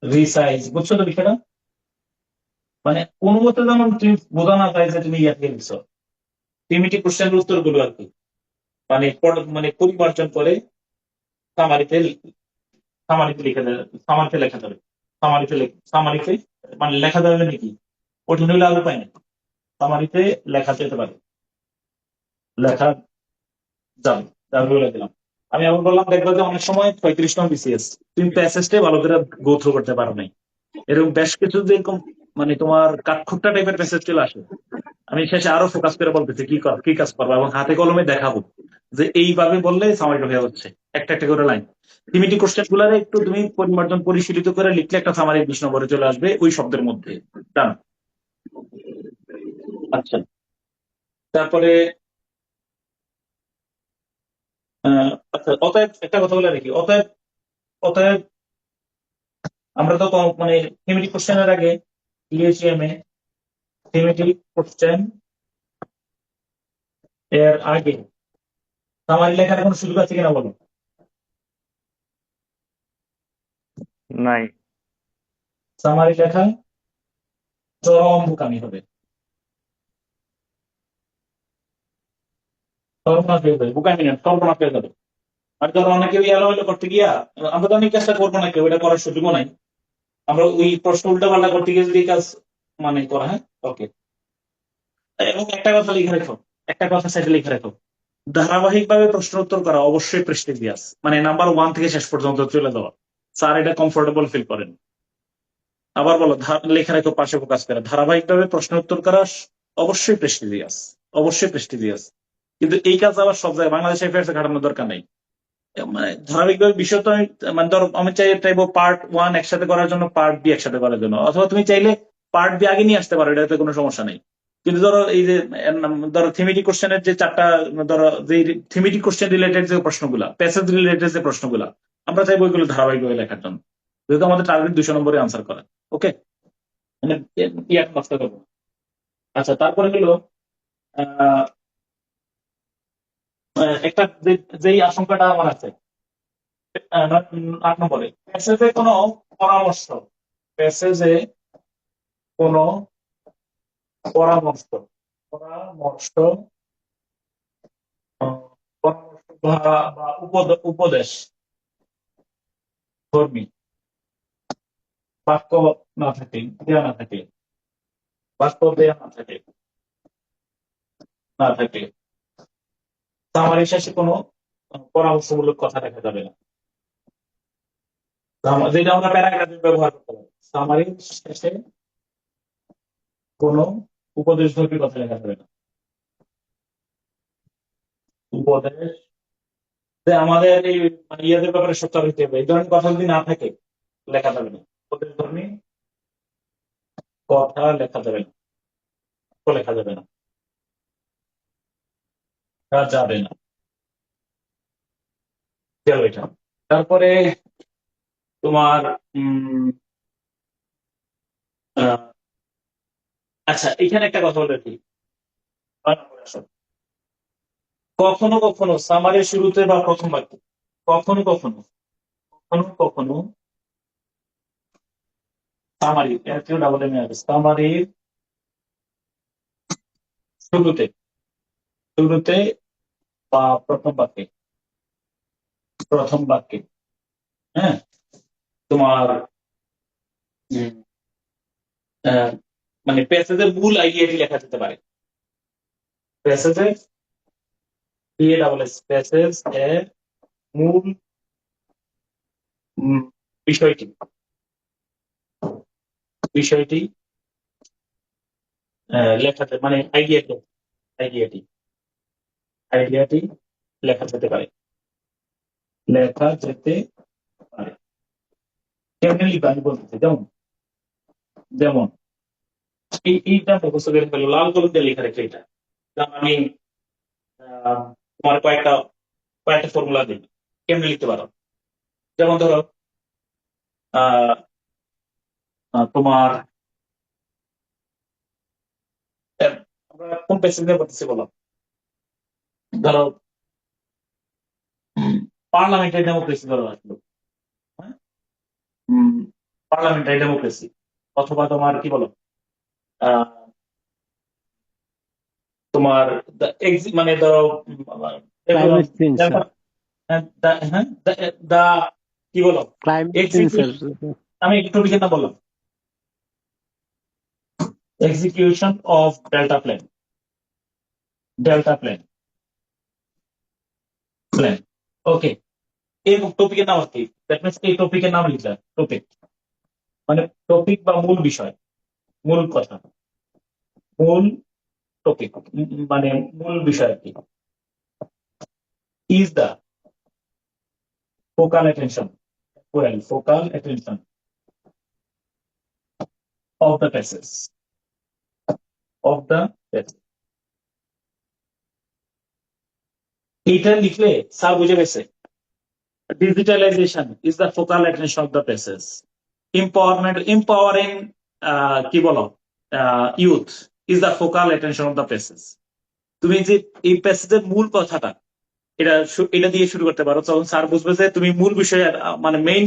রিসাইজ, বুঝছো তো বিষয়টা? মানে কোনো মতে যেমন তুমি বোঝা না যায় যে তুমি ইয়াকে লিখছো, টিমিটি কোশ্চেনের উত্তরগুলো আর কি, মানে মানে পরিমার্জন করে সামারিতে সামারিতে লিখে দেবে, সামারিতে লেখা যাবে, সামারিতে মানে লেখা যাবে নাকি, কঠিন হইলে আরো পাই না, সামারিতে লেখা যেতে পারে, লেখা যাবে, যাবে বলে দিলাম। আমি এমন বললাম, দেখবো যে অনেক সময় 35 BCS তুমি প্যাসেজটাই ভালো করে গো থ্রু করতে পারো নাই, এরকম বেশ কিছু যে এরকম মানে তোমার কাঠখুট্টা টাইপের প্যাসেজ চলে আসে। আমি শেষে আরো ফোকাস করে বলতেছি কি কাজ করবো এবং হাতে কলমে দেখাবো যে এইভাবে বললে সামারিটা হয়ে যাচ্ছে, একটা একটা করে লাইন। টিমিটি কোশ্চেন গুলারে একটু তুমি পরিমার্জন পরিশীলিত করে লিখলে একটা সামারি 20 নম্বরে চলে আসবে ওই শব্দের মধ্যে। ডান। আচ্ছা, তারপরে আচ্ছা, অতএব একটা কথা বলে রাখি, অতএব অতএব আমরা তো মানে থিমেটিক কোশ্চেনের আগে THM এ থিমেটিক কোশ্চেন এর আগে সামারি লেখার কোনো সুযোগ আছে কিনা বলো? নাই। সামারি লেখা চরম বোকামি হবে, সর্বনাশ হয়ে যাবে, বোকামি না সর্বনাশ হয়ে যাবে। আর ধরো অনেকে ওই এলোমেলো করতে গিয়া, আমরা তো অনেক কাজটা করবো না, কেউ এটা করার সুযোগও নাই, আমরা ওই প্রশ্ন উল্টা পাল্টা করতে গিয়ে যদি এই কাজ মানে করা, হ্যাঁ ওকে। এবং একটা কথা লিখে রেখো, একটা কথা সাইডে লিখে রেখো, ধারাবাহিকভাবে প্রশ্ন উত্তর করা অবশ্যই প্রেস্টিজিয়াস, মানে নাম্বার 1 থেকে শেষ পর্যন্ত চলে যাওয়া, স্যার এটা কমফোর্টেবল ফিল করেন। আবার বলো, লেখা রেখো পাশে ফোকাস করে, ধারাবাহিকভাবে প্রশ্ন উত্তর করা অবশ্যই প্রেস্টিজিয়াস, অবশ্যই প্রেস্টিজিয়াস। কিন্তু এই কাজ আবার সব জায়গায় বাংলাদেশ অ্যাফেয়ার্সে খাটানোর দরকার নাই। মানে ধারাবাহিকভাবে বিষয় তো মানে ধরো আমি চাইবো পার্ট 1 একসাথে করার জন্য, পার্ট বি একসাথে করার জন্য, অথবা তুমি চাইলে পার্ট বি আগে নিয়ে আসতে পারো, এটাতে কোনো সমস্যা নেই। কিন্তু ধরো এই যে ধরো থিমেটিক কোশ্চেনের যে চারটা, ধরো যে থিমেটিক কোশ্চেন রিলেটেড যে প্রশ্নগুলা, প্যাসেজ রিলেটেড যে প্রশ্নগুলা, আমরা চাইবো ওইগুলো ধারাবাহিকভাবে লেখার জন্য, যেহেতু আমাদের টার্গেট 200 নম্বরে আনসার করা। ওকে, মানে ইয়ার নষ্ট করবো। আচ্ছা, তারপরে হলো আহ একটা যেই আশঙ্কাটা আমার আছে, 8 নম্বরে প্যাসেজে কোনো পরামর্শ, প্যাসেজে কোনো পরামর্শ পরামর্শ পরামর্শ বা উপদেশ ধর্মী বাক্য না থাকে, দেয়া না থাকে, বাক্য দেয়া না থাকে সামারির শেষে কোনো পরামর্শমূলক কথা লেখা যাবে না, যেটা আমরা প্যারাগ্রাফে ব্যবহার করতে পারি। সামারির শেষে কোনো উপদেশ ধর্মী কথা লেখা যাবে না, উপদেশ যে আমাদের এই মানে ইয়েদের ব্যাপারে সচ্চার হইতে হবে, এই ধরনের কথা যদি না থাকে লেখা যাবে না, উপদেশ ধর্মী কথা লেখা যাবে না, লেখা যাবে না, লেখা যাবে না। গেল এটা। তারপরে তোমার আহ, আচ্ছা, এখানে একটা কথা বলে রাখি, কখনো কখনো সামারির শুরুতে বা প্রথম বাক্যে, কখনো কখনো কখনো কখনো সামারি, ডাবল এম এ সামারির শুরুতে শুরুতে বা প্রথম বাক্যে, হ্যাঁ, তোমার উম, আহ, মানে প্যাসেজের মূল আইডিয়াটি লেখা যেতে পারে, প্যাসেজের প্যাসেজ এর মূল উম, বিষয়টি বিষয়টি লেখাতে মানে আইডিয়াটি আইডিয়াটি লেখা যেতে পারে। লেখা যেতে পারে। কেমনে লিখবে আমি বলতেছি, যেমন যেমন এইটা মুখস্থ করে ফেলো, লাল কলম দিয়ে লেখা রেখে এটা। যেমন আমি তোমার কয়েকটা কয়েকটা ফর্মুলা দিই, কেমনে লিখতে পারো। যেমন ধরো আহ তোমার আমরা কোন প্যাসেজ নিয়ে পড়তেছি বলো। ধরো পার্লামেন্টারি ডেমোক্রেসি ধরো আসলো, হ্যাঁ, পার্লামেন্টারি ডেমোক্রেসি, অথবা তোমার কি বলো আহ, তোমার মানে ধরো ক্লাইমেট চেঞ্জ স্যার, হ্যাঁ দা কি বলো ক্লাইমেট চেঞ্জ স্যার। আমি একটু টপিকের নাম বললাম, execution of delta plan, delta plan plan ওকে। এই টপিকের নাম কি, দ্যাট মিনস এই টপিকের নাম লিখলাম টপিক, মানে টপিক বা মূল বিষয়, মূল কথা, মূল টপিক, মানে মূল বিষয় কি, is the focal attention, well, focal attention of the passage, of the passage. এটা লিখলে স্যার বুঝে গেছে, digitalization is the focal attention of the passage, empowering কি বলো youth is the focal attention of the passage. তুমি যে এই প্যাসেজের মূল কথাটা এটা দিয়ে শুরু করতে পারো, তখন স্যার বুঝবে যে তুমি মূল বিষয়ের মানে মেইন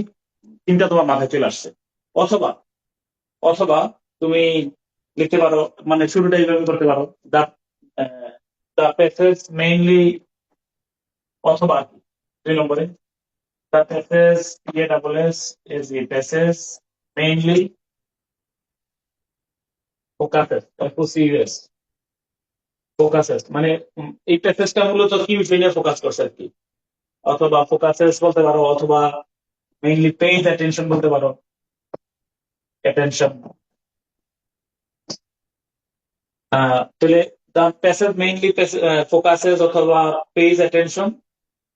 থিমটা তোমার মাথায় চলে আসছে। অথবা অথবা তুমি লিখতে পারো, মানে শুরুটা এইভাবে করতে পারো, দা দা প্যাসেজ মেইনলি, অথবা 2 নম্বরে the passage PASS is a passage mainly focuses, FOCUS focuses, মানে এই প্যাসেজটা মূলত কি বিষয় নিয়ে ফোকাস করছে আর কি। অথবা ফোকাসেস বলতে পারো, অথবা মেইনলি পেইজ অ্যাটেনশন বলতে পারো, অ্যাটেনশন। তাহলে দ্য প্যাসেজ মেইনলি ফোকাসেস অথবা page attention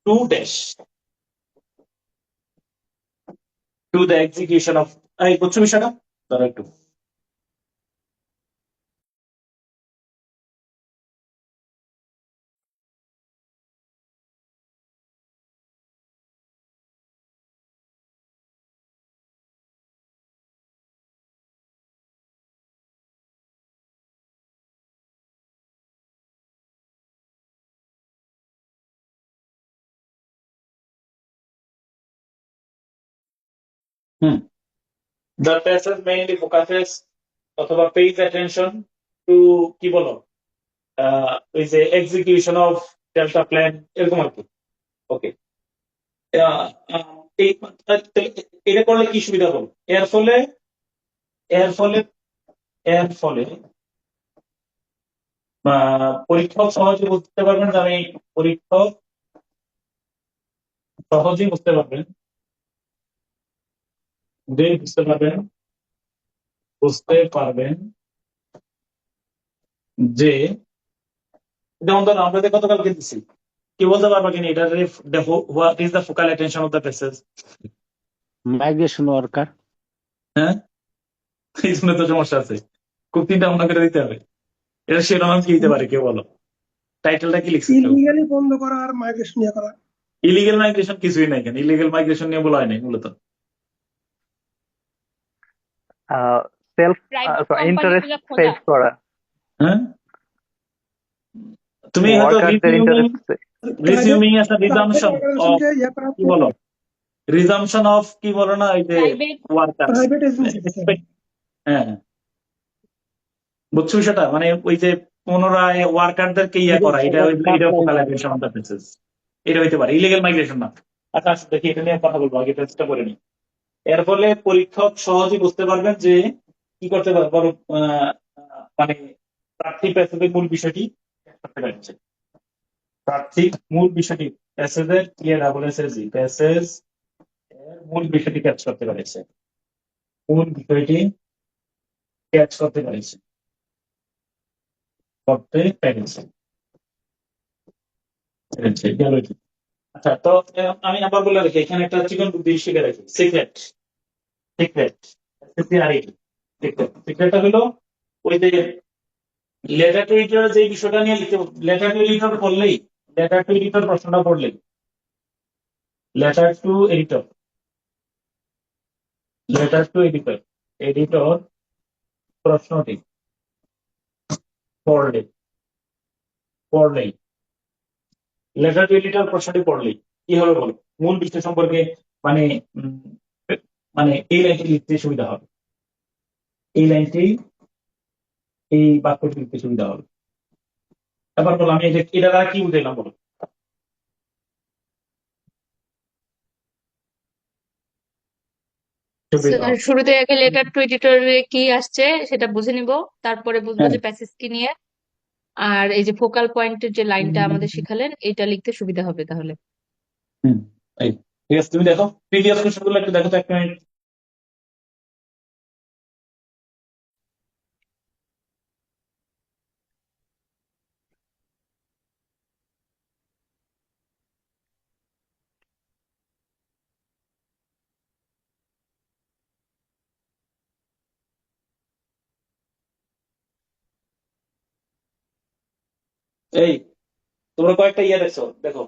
to dash to the execution of, এই বুঝছো বিষয়টা, ধরো একটু দ্য প্যাসেজ মেইনলি ফোকাসেস অথবা পেইজ অ্যাটেনশন টু কি বলো ওই যে এক্সিকিউশন অফ ডেল্টা প্ল্যান, এরকম আর কি। ওকে, এটা করলে কি সুবিধা হলো, এর ফলে এর ফলে এর ফলে পরীক্ষক সহজে বুঝতে পারবেন যে আমি, পরীক্ষক সহজেই বুঝতে পারবেন যে যেমন ধরো আমরা যে গতকালকে দিচ্ছি, কি বলতে পারবা কিনা এটা, what is the focal attention of the passage. Migration worker. হ্যাঁ, এই জন্য তো সমস্যা আছে, খুব চিন্তা ভাবনা করে দিতে হবে। এটা সেরকম কি দিতে পারে কেউ বলো, টাইটেলটা কি লিখছে কেউ? ইলিগালি বন্ধ করা আর মাইগ্রেশন নিয়ে করা। ইলিগেল মাইগ্রেশন কিছুই নাই, কেন ইলিগেল মাইগ্রেশন নিয়ে বলা হয় নাই মূলত। সেলফ প্রাইভেট কোম্পানি ইন্টারেস্ট গুলো খোলা। সেভ করা, হ্যাঁ, তুমি হয়তো ওয়ার্কারদের ইন্টারেস্ট। রিজিউমিং একটা রিজামশন অফ অর্গানাইজেশনকে ইয়ে করা, কি বলো, রিজামশন অফ কি বলো না, ওই যে প্রাইভেট ওয়ার্কার। Private agency. হ্যাঁ, বুঝছো সেটা, মানে ওই যে পুনরায় ওয়ার্কারদেরকে ইয়ে করা, এটা এটা focal attention of the passage, এটা হইতে পারে, ইলিগেল মাইগ্রেশন না। আচ্ছা আচ্ছা, দেখি এটা নিয়ে কথা বলবো, আগে টেস্টটা করে নি। এর ফলে পরীক্ষক সহজে বুঝতে পারবেন যে কি করতে পারবো, মানে প্রার্থী প্যাসেজের মূল বিষয়টি করতে পারছে, প্রার্থী মূল বিষয়টি প্যাসেজের প্যাসেজ এর মূল বিষয়টি ক্যাচ করতে পারছে, মূল বিষয়টি ক্যাচ করতে পারছে, করতে পেরেছে, গেল এটি। আচ্ছা, তো আমি আবার বলে রাখি, এখানে একটা চিকন বুদ্ধি শিখে রাখি। সিক্রেট, সিক্রেট, সিক্রেটটা হলো ওই যে লেটার টু এডিটর যে বিষয়টা নিয়ে লিখতে, লেটার টু এডিটর পড়লেই, লেটার টু এডিটর প্রশ্নটা পড়লেই, letter to editor, letter to editor, editor প্রশ্নটি পড়লে, পড়লেই, লেটার টু এডিটর প্রশ্নটি পড়লেই কি হবে বলো? মূল বিষয় সম্পর্কে মানে উম, মানে এই লাইনটি লিখতে সুবিধা হবে, এই লাইনটি, এই বাক্যটি লিখতে সুবিধা হবে। এবার বলো, আমি এটা দ্বারা কি বুঝাইলাম বলো? সুবিধা স্যার হবে। শুরুতে আগে লেটার টু এডিটরে কি আসছে সেটা বুঝে নিব, তারপরে বুঝবো হ্যাঁ। যে প্যাসেজ কি নিয়ে। আর এই যে ফোকাল পয়েন্টের যে লাইনটা আমাদের শিখালেন এটা লিখতে সুবিধা হবে তাহলে। হুম, এই, ঠিক আছে, তুমি দেখো প্রিভিয়াস কোশ্চেন গুলো একটু দেখো তো, এক মিনিট। এই, তোমরা কয়েকটা ইয়ে দেখছো, দেখো।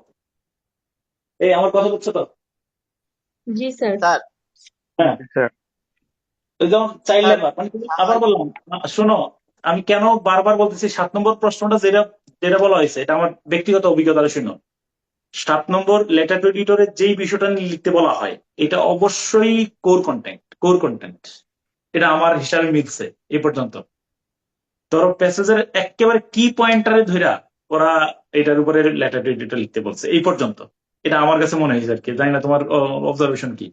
এই, আমার কথা বুঝছো তো? জি স্যার। স্যার হ্যাঁ, স্যার ওই যেমন চাইল্ড স্যার লেবার, মানে আবার বললাম, শোনো, আমি কেন বারবার বলতেছি 7 নম্বর প্রশ্নটা যেটা, যেটা বলা হয়েছে, এটা আমার ব্যক্তিগত অভিজ্ঞতা। শুনো, 7 নম্বর লেটার টু এডিটরের যেই বিষয়টা নিয়ে লিখতে বলা হয়, এটা অবশ্যই কোর কন্টেন্ট, কোর কন্টেন্ট। এটা আমার হিসাবে মিলছে এই পর্যন্ত। ধরো প্যাসেজের একেবারে কি পয়েন্টারে ধইরা ওরা এটার উপরে লেটার টু এডিটর লিখতে বলছে এই পর্যন্ত। এটা আমার কাছে মনে হয়েছে আর কি, জানি না তোমার অবজারভেশন কি।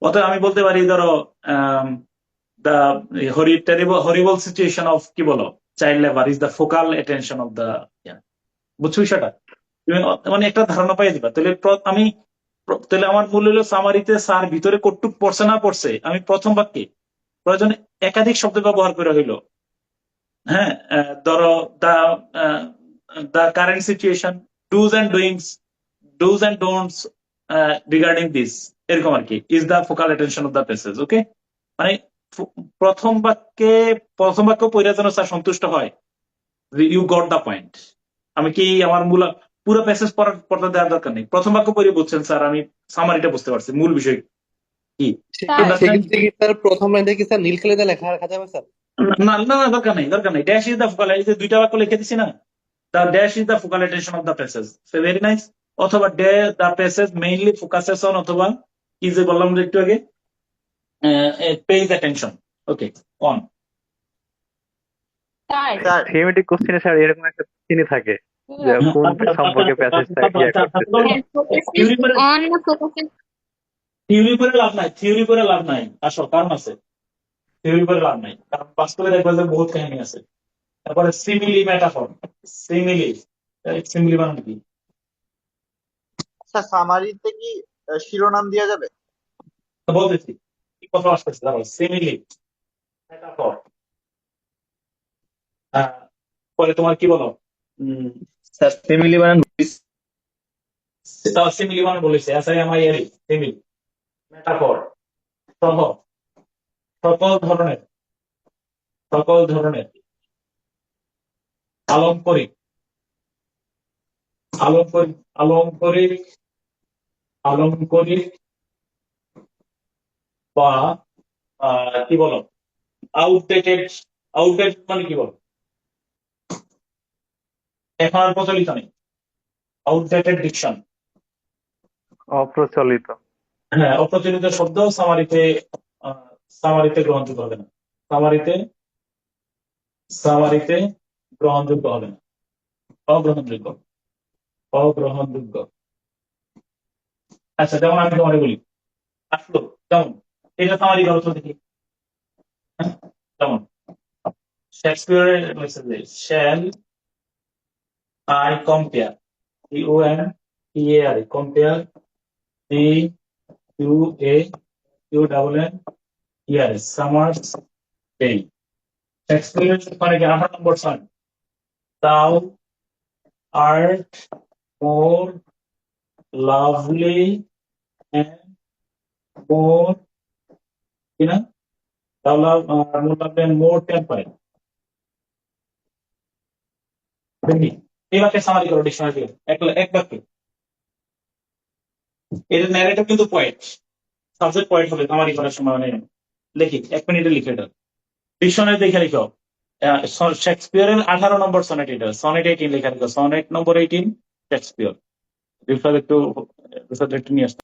অতএব আমি বলতে পারি, ধরো দ্য হরিবল সিচুয়েশন অফ, কি বলো, child labour is the focal attention of the, বুঝছো বিষয়টা? তুমি মানে একটা ধারণা পাই দিবা। তাহলে আমি তাহলে আমার মূল হলো সামারিতে স্যার ভিতরে কটুক পড়ছে না পড়ছে, আমি প্রথম বাক্যে প্রয়োজনে একাধিক শব্দ ব্যবহার করে হইলো, হ্যাঁ, ধরো the the current situation, dos and doings, dos and don'ts regarding this, এরকম আর কি, is the focal attention of the passage. Okay, মানে প্রথম বাক্যে, প্রথম বাক্য পড়ে যেন স্যার সন্তুষ্ট হয়, ইউ গট দ্য পয়েন্ট। আমি কি আমার মূল পুরো প্যাসেজ পড়তে দেওয়ার দরকার নেই, প্রথম বাক্য পড়ে বুঝছেন স্যার, আমি সামারিটা বুঝতে পারছি, মূল বিষয় কি। স্যার সেক্ষেত্রে কি স্যার প্রথম লাইন থেকে স্যার নীল কালিতে লেখা রাখা যাবে স্যার? না না না, দরকার নেই, দরকার নেই। ড্যাশ ইজ দ্য ফোকাল, এই যে দুইটা বাক্য লিখে দিছি না, the dash is the focal attention of the passage, very nice. অথবা the passage mainly focuses on, অথবা কি যে বললাম যে একটু আগে, page attention. Okay, on. Sir sir theoretic কোশ্চেনে স্যার এরকম একটা চিনি থাকে যে কোন সম্পর্কে প্যাসেজটা ইয়া করতেছে। হ্যাঁ ফোকাস ইজ থিওরি করে, অন না ফোকাস ইজ থিওরি করে লাভ নাই, থিওরি করে লাভ নাই, আসো কারণ আছে, থিওরি করে লাভ নাই, কারণ বাস্তবে দেখবে যে বহুত কাহিনী আছে। তারপরে সিমিলি, মেটাফর, সিমিলি, সিমিলি মানে কি? আচ্ছা, সামারিতে কি শিরোনাম দেওয়া যাবে? তো বলতেছি কি কথা আসতেছে, দাঁড়াও, সিমিলি, মেটাফর, পরে তোমার কি বলো, স্যার সিমিলি বানান, সিমিলি বানান বলেছে, SIMILE, সিমিলি, মেটাফর, সহ, সকল ধরনের, সকল ধরনের, আলংকরিক, আলংকরিক, আলংকরিক, আলংকরিক, বা কি বলো, আউটডেটেড, আউটডেটেড মানে কি বলো, এখন আর প্রচলিত নেই, আউটডেটেড ডিকশন। অপ্রচলিত। হ্যাঁ, অপ্রচলিত শব্দ সামারিতে, সামারিতে গ্রহণযোগ্য হবে না, সামারিতে, সামারিতে গ্রহণযোগ্য হবে না, অগ্রহণযোগ্য, অগ্রহণযোগ্য। আচ্ছা, যেমন আমি তোমাকে বলি, আসলো, যেমন এটা সামারি করো তো দেখি। হ্যাঁ, যেমন শেক্সপিয়ারের shall I compare, COMPARE, compare, CUAUNER, summer's day. শেক্সপিয়ারের মানে কি 8 নম্বর সন, thou art more lovely and more, কি না? তাহলে more lovely and more temperate. দেখি এই বাক্যের সামারি করো ডিকশনারি এক বাক্যে। এর ন্যারেটর কিন্তু পয়েন্ট, সাবজেক্ট পয়েন্ট হবে সামারি করার সময় মানে। দেখি 1 মিনিটে লিখে এটা ডিকশনারি দেখে লিখো। শেক্সপিয়ারের 18 নম্বর সনেট, এটা সনেট 18 লেখা লিখো, সনেট নম্বর 18 শেক্সপিয়ার। একটু নিয়ে আসতে।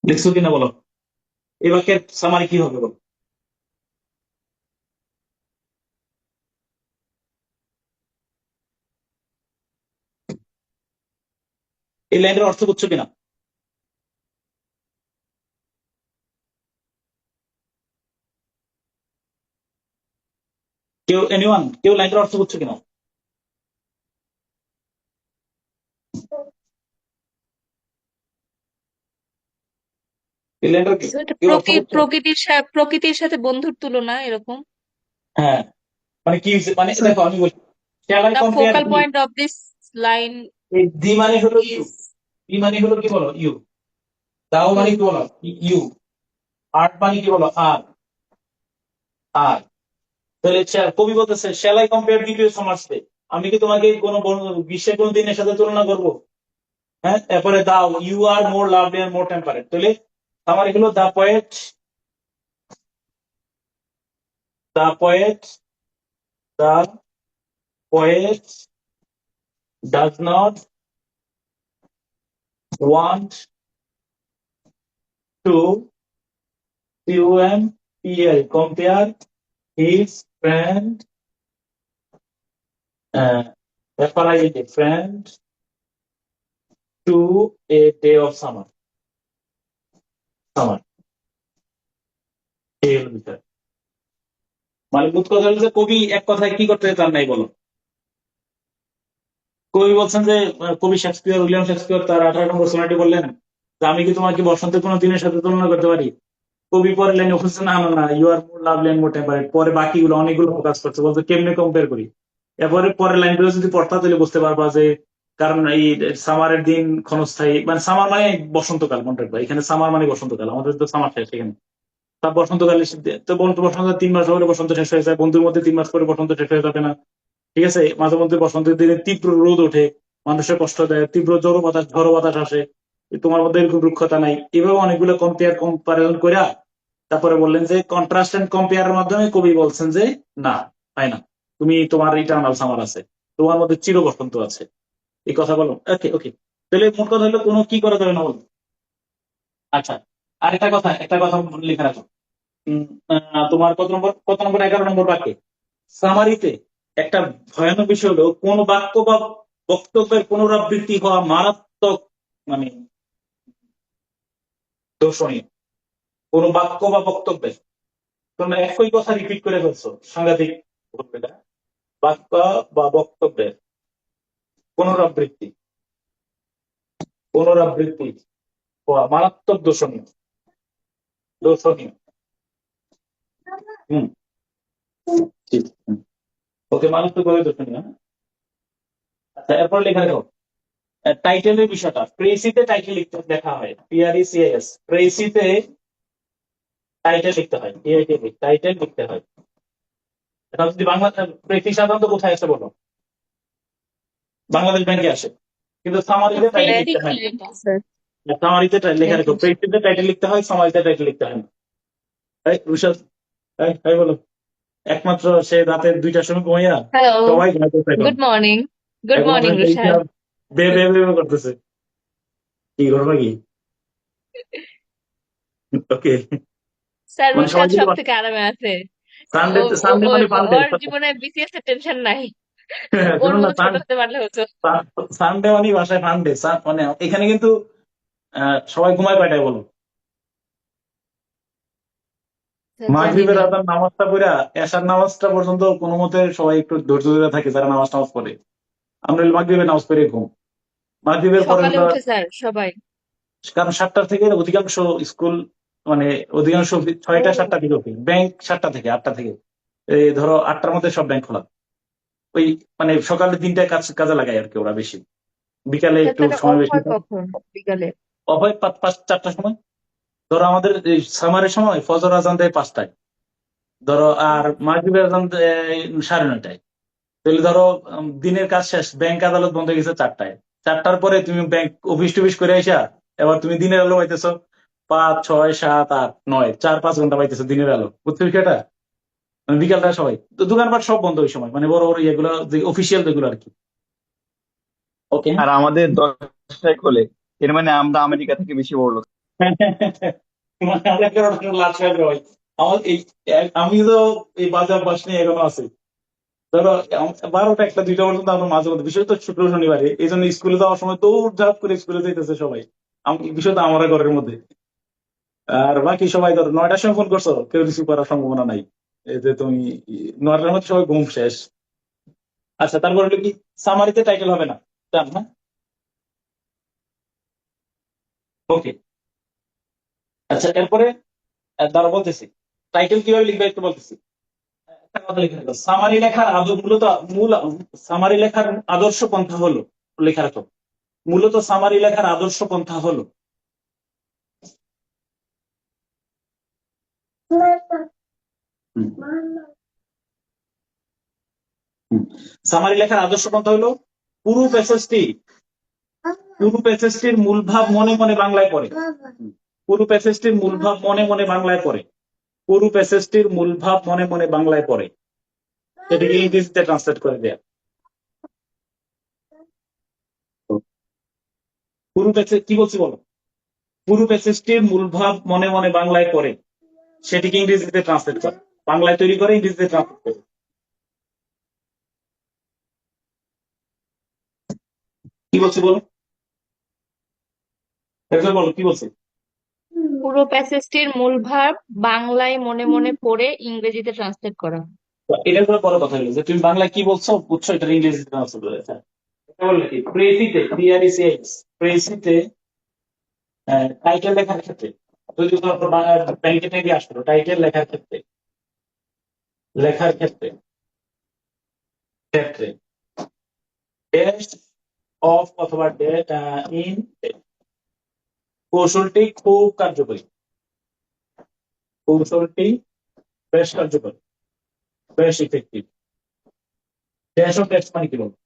লিখছো কিনা বলো, এই বাক্যের সামারি কি হবে বলো। এই লাইনের অর্থ বুঝছো কিনা? কেউ লাইনের অর্থ বুঝছো কিনা? এই লাইনটার So এটা কেউ অর্থ বুঝছো? প্রকৃতির সাথে বন্ধুর তুলনা এরকম। হ্যাঁ, মানে কি হয়েছে, মানে স্যার দেখো আমি বলছি, shall I The compare focal the, point of this line এই দি মানে হলো ইউ, is দি মানে হলো কি বলো ইউ, দাও মানে you. কি বলো ইউ, আর্ট মানে কি বলো আর, আর তাহলে কবি বলতেছে shall I compare the two summers day? আমি কি তোমাকে গ্রীষ্মের কোন দিনের সাথে তুলনা করব? হ্যাঁ, এরপরে দাও you are more lovely and more temperate, তাহলে আমার এগুলো the poet the poet does not want to compare his friend, friend to a day of summer. এই হলো বিষয়। মানে মূল কথা হলো যে কবি এক কথায় কি করতে চান নাই বলো। কবি বলছেন যে কবি শেক্সপিয়ার, উইলিয়াম শেক্সপিয়ার তার 18 নম্বর সনেটে বললেন যে আমি কি তোমাকে বসন্তের কোনো দিনের সাথে তুলনা করতে পারি। কবি পরের লাইনে বলছে না না না, you are more lovely and more temperate. পরে বাকিগুলো অনেকগুলো ফোকাস করছে, বলছে কেমনে কম্পেয়ার করি। এরপরে পরের লাইনগুলো যদি পড়তা তাহলে বুঝতে পারবা যে কারণ এই সামারের দিন ক্ষণস্থায়ী, মানে সামার মানে বসন্তকাল, মনে রাখবা এখানে সামার মানে বসন্তকাল, আমাদের তো সামার শেষ এখানে। তার বসন্তকালে তো বসন্ত 3 মাস হলে বসন্ত শেষ হয়ে যায়, বন্ধুর মধ্যে 3 মাস পরে বসন্ত শেষ হয়ে যাবে না। ঠিক আছে, মাঝে মধ্যে বসন্তের দিনে তীব্র রোদ ওঠে, মানুষের কষ্ট দেয়, তীব্র ঝড়ো বাতাস আসে, তোমার মধ্যে এরকম রুক্ষতা নাই। এভাবে অনেকগুলো কম্পারিজন করে তারপরে বললেন যে কন্ট্রাস্ট এন্ড কম্পেয়ারের মাধ্যমে কবি বলছেন যে না, তাই না, তুমি তোমার ইটার্নাল সামার আছে, তোমার মধ্যে চির বসন্ত আছে, এই কথা বলো। ওকে ওকে, তাহলে মোট কথা হলো কোনো কি করা যাবে না বলো। আচ্ছা, আর একটা কথা লিখে রাখো। তোমার কত নম্বর 11 নম্বর বাক্যে সামারিতে একটা ভয়ানক বিষয় হলো কোন বাক্য বা বক্তব্যের পুনরাবৃত্তি হওয়া মারাত্মক, মানে দর্শনীয়। কোন বাক্য বা বক্তব্যের তোমরা একই কথা রিপিট করে ফেলছো, সাংঘাতিক ঘটবে এটা। বাক্য বা বক্তব্যের পুনরাবৃত্তি হওয়া মারাত্মক দর্শনীয়। হম ওকে, মানুষ তো করে দোষ না। আচ্ছা, এরপর লেখা দেখো টাইটেলের বিষয়টা। প্রেসিতে টাইটেল লিখতে দেখা হয়, PRECIS, প্রেসিতে টাইটেল লিখতে হয়, টাইটেল লিখতে হয়। এটা যদি বাংলা প্রেসি সাধারণত কোথায় আসে বলো? বাংলাদেশ ব্যাংকে আসে, কিন্তু সামারিতে টাইটেল লিখতে হয় না। ব্যাংকিং স্যার, সামারিতে লেখা রেখো, ব্যাংকিং। প্রেসিতে টাইটেল লিখতে হয়, সামারিতে টাইটেল লিখতে হয় না। এই রুশাদ, এই বলো। একমাত্র সে রাতে 2টার সময় ঘুমাইয়া হ্যালো, সবাই ঘুমাইতেছে এখন। Good morning. গুড একমাত্র মর্নিং রুশাদ। বে বে বে বে করতেছে। কি ঘটনা কি? ওকে, স্যার মানে সবাই রুশাদ কিন্তু সব থেকে আরামে আছে। সানডে ও ও সানডে মানে ও- ফান্ডে। ওর জীবনে BCS এর টেনশন নাই। ওর শুনুন না, মতো ছোট হতে পারলে হতো। সানডে মানে বাসায় ফান্ডে, মানে এখানে কিন্তু সবাই ঘুমায় কয়টায় বলো? স্যার জানি মাগরিবের না। আজান নামাজটা পড়া এশার নামাজটা পর্যন্ত কোনো মতে সবাই একটু ধৈর্য ধরে থাকে যারা নামাজ টামাজ পড়ে। আমরা মাগরিবের নামাজ পড়ে ঘুম। মাগরিবের পরে সকালে আমরা, উঠে স্যার সবাই। কারণ 7টার থেকে অধিকাংশ স্কুল, মানে অধিকাংশ 6টা 7টা দিকে ওঠে। ব্যাংক 7টা থেকে 8টা থেকে, এই ধরো 8টার মধ্যে সব ব্যাংক খোলা। ওই মানে সকালে 3টায় কাজে লাগায় আর কি ওরা বেশি, বিকালে স্যার একটু তাহলে সময় অফ বেশি হয় পায়। কখন? বিকালে? অফ হয় 4টার সময়। ধরো আমাদের সামারের সময় ফজর আজান দেয় 5টায়, ধরো, আর মাগরিবের আজান দেয় 9:30টায়। তাহলে ধরো দিনের কাজ শেষ, ব্যাংক আদালত বন্ধ হয়ে গেছে 4টায়। 4টার পরে তুমি ব্যাংক অফিস টফিস করে আইসা এবার তুমি দিনের আলো পাইতেছো 5, 6, 7, 8, 9, 4-5 ঘন্টা পাইতেছো দিনের আলো, বুঝছো বিষয়টা? মানে বিকালটা সবাই তো দোকানপাট সব বন্ধ ওই সময়, মানে বড় বড় ইয়েগুলো যে অফিসিয়াল যেগুলো আর কি। ওকে। আর আমাদের 10টায় খোলে, এর মানে আমরা আমেরিকা থেকে বেশি বড় লোক। মানে আমরা একটা লাশ হয়ে যাই। আমার এই আমি তো এই বাজার বাস নিয়ে এখনো আছে। ধরো 12টা 1টা 2টা পর্যন্ত আমরা মাঝে মধ্যে, বিশেষত শুক্র শনিবারে, এই জন্য স্কুলে যাওয়ার সময় দৌড় করে স্কুলে যাইতেছে সবাই, বিশেষত আমার ঘরের মধ্যে। আর বাকি সবাই ধরো 9টার সময় ফোন করছো, কেউ রিসিভ করার সম্ভাবনা নাই। এই যে তুমি 9টার মধ্যে সবাই ঘুম শেষ। আচ্ছা, তারপর হলো কি, সামারিতে টাইটেল হবে না, জান না? ওকে। আচ্ছা, এরপরে তারা বলতেছি টাইটেল কিভাবে লিখবে একটু বলতেছি। একটা কথা লিখে রাখো, সামারি লেখার মূলত মূল সামারি লেখার আদর্শ পন্থা হলো, লেখা রাখো, মূলত সামারি লেখার আদর্শ পন্থা হলো সামারি লেখার আদর্শ পন্থা হলো পুরো প্যাসেজটির মূল ভাব মনে মনে বাংলায় পড়ে। পুরো প্যাসেজটির মূল ভাব মনে মনে বাংলায় পড়ে। পুরো প্যাসেজটির মূল ভাব মনে মনে বাংলায় পড়ে, সেটাকে ইংরেজিতে ট্রান্সলেট করে দেয়া। পুরো প্যাসেজ কি বলছি বলো? পুরো প্যাসেজটির মূল ভাব মনে মনে বাংলায় পড়ে, সেটিকে ইংরেজিতে ট্রান্সলেট করে, বাংলায় তৈরি করে ইংরেজিতে ট্রান্সলেট করে। কি বলছি বলো? একজন বলো কি বলছে? পুরো প্যাসেজটির মূল ভাব বাংলায় মনে মনে পড়ে ইংরেজিতে ট্রান্সলেট করা। এটা করে বড় কথা হলো যে তুমি বাংলায় কি বলছো বুঝছো, এটা ইংরেজিতে ট্রান্সলেট করে। এটা বললে কি, প্রেসিতে টাইটেল লেখার ক্ষেত্রে, যদি ব্যাংকে থেকে আসলো টাইটেল লেখার ক্ষেত্রে, লেখার ক্ষেত্রে ক্ষেত্রে ড্যাশ অফ অথবা ইন কৌশলটি খুব কার্যকরী, কৌশলটি বেশ কার্যকরী, বেশ ইফেক্টিভ। ড্যাশ অফ ড্যাশ মানে কি বলবো?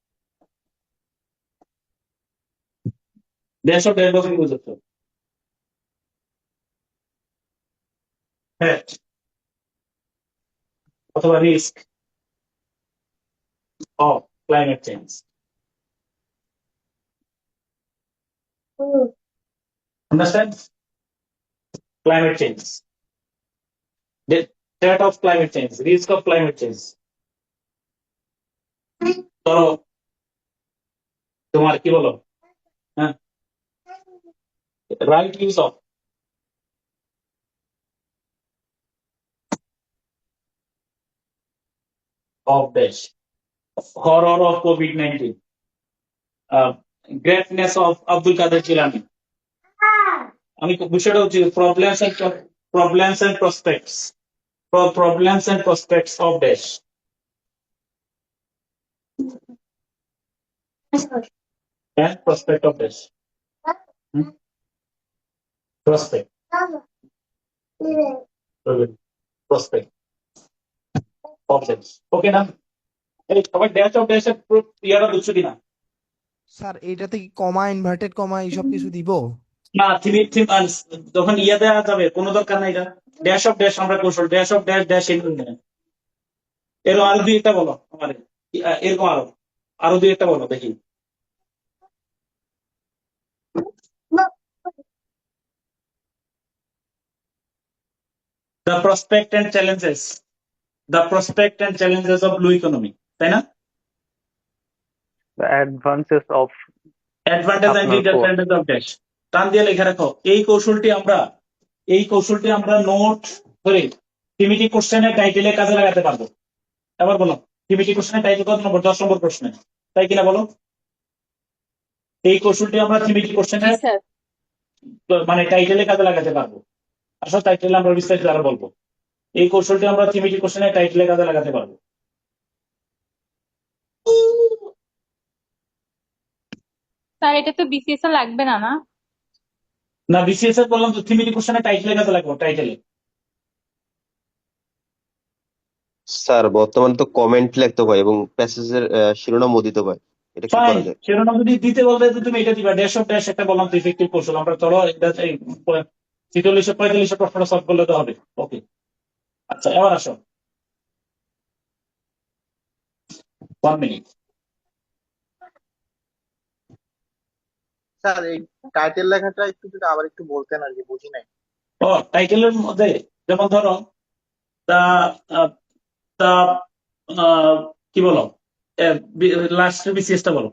ড্যাশ অফ ড্যাশ বলতে কি বুঝতে? হ্যাঁ, অথবা risk of climate change. Understand? Climate change. The threat of climate change, risk of climate change. ধরো তোমার কি বলো, হ্যাঁ, right use of dash, horror of COVID-19, greatness of Abdul Qadir Jilani. আমি বিষয়টা হচ্ছে problems and prospects, Problems and prospects of dash. And prospect of dash. Prospect. Prospect of dash. Okay না? এই সবাই ড্যাশ অফ ড্যাশের ইয়ারা বুঝছো কিনা? স্যার এটাতে কি কমা ইনভার্টেড কমা এইসব কিছু দিব? না, যখন ইয়ে দেওয়া যাবে কোনো দরকার নাই। এটা ড্যাশ অফ ড্যাশ আমরা কৌশল ড্যাশ অফ ড্যাশ ড্যাশ এরকম আরো দুই একটা বলো আমার এরকম আরো দুই একটা বলো দেখি। The prospect and challenges of blue economy, তাই না? The advances of Advantage and আপনার disadvantage of dash টান দিয়ে লেখা রাখো। এই কৌশলটি আমরা নোট করে টিমিটি কোশ্চেনের টাইটেলে কাজে লাগাতে পারবো। এবার বলো টিমিটি কোশ্চেনের টাইটেল কত নম্বর? 10 নম্বর প্রশ্নে, তাই কিনা বলো? এই কৌশলটি আমরা টিমিটি জি কোশ্চেনের স্যার। মানে টাইটেলে কাজে লাগাতে পারবো। আসলে টাইটেলে আমরা বিস্তারিত আরো বলবো। এই কৌশলটি আমরা টিমিটি কোশ্চেনের টাইটেলে কাজে লাগাতে পারবো। স্যার এটা তো বিসিএস এ লাগবে না না? না, বিসিএস এর বললাম তো টিমিটি কোশ্চেনের টাইটেলে কাজে লাগবো, টাইটেলে। স্যার বর্তমানে তো কমেন্ট লিখতে হয় এবং প্যাসেজের শিরোনামও দিতে হয়, এটা কি ফাইন, করা যায়? শিরোনাম যদি দিতে বলতে তো তুমি এটা দিবা ড্যাশ অফ ড্যাশ একটা বললাম তো ইফেক্টিভ কৌশল। আমরা চলো এটা 43-45 প্রশ্নটা সলভ করলে তো হবে। ওকে, আচ্ছা এবার আসো 1 মিনিট। স্যার এই টাইটেল লেখাটা একটু যদি আবার একটু বলতেন আর কি, বুঝি নাই। ও টাইটেলের মধ্যে যেমন ধরো তা তা কি বলো লাস্টের বিসিএসটা বলো।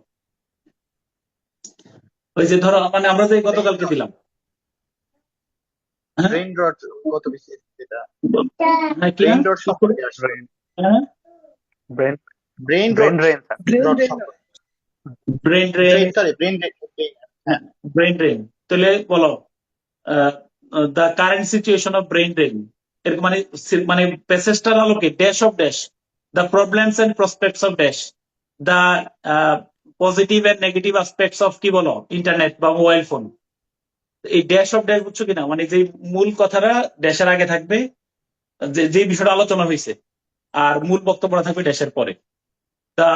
ওই যে ধরো মানে আমরা যে গতকালকে দিলাম ব্রেইন ড্রট কত বেশি যেটা হ্যাঁ কি ব্রেইন ড্রট সম্পর্কে আসলে হ্যাঁ brain brain brain drought drain sir. Drought সম্পর্কে brain brain sorry brain brain drain. তাহলে বলো the current situation of brain drain, এরকম মানে প্যাসেজটার আলোকে dash of dash the problems and prospects of dash the positive and negative aspects of কি বলো ইন্টারনেট বা মোবাইল ফোন। এই ড্যাশ অফ ড্যাশ বুঝছো কিনা? মানে যে মূল কথাটা ড্যাশের আগে থাকবে, যে বিষয়টা আলোচনা হয়েছে, আর মূল বক্তব্যটা থাকবে ড্যাশের পরে। তা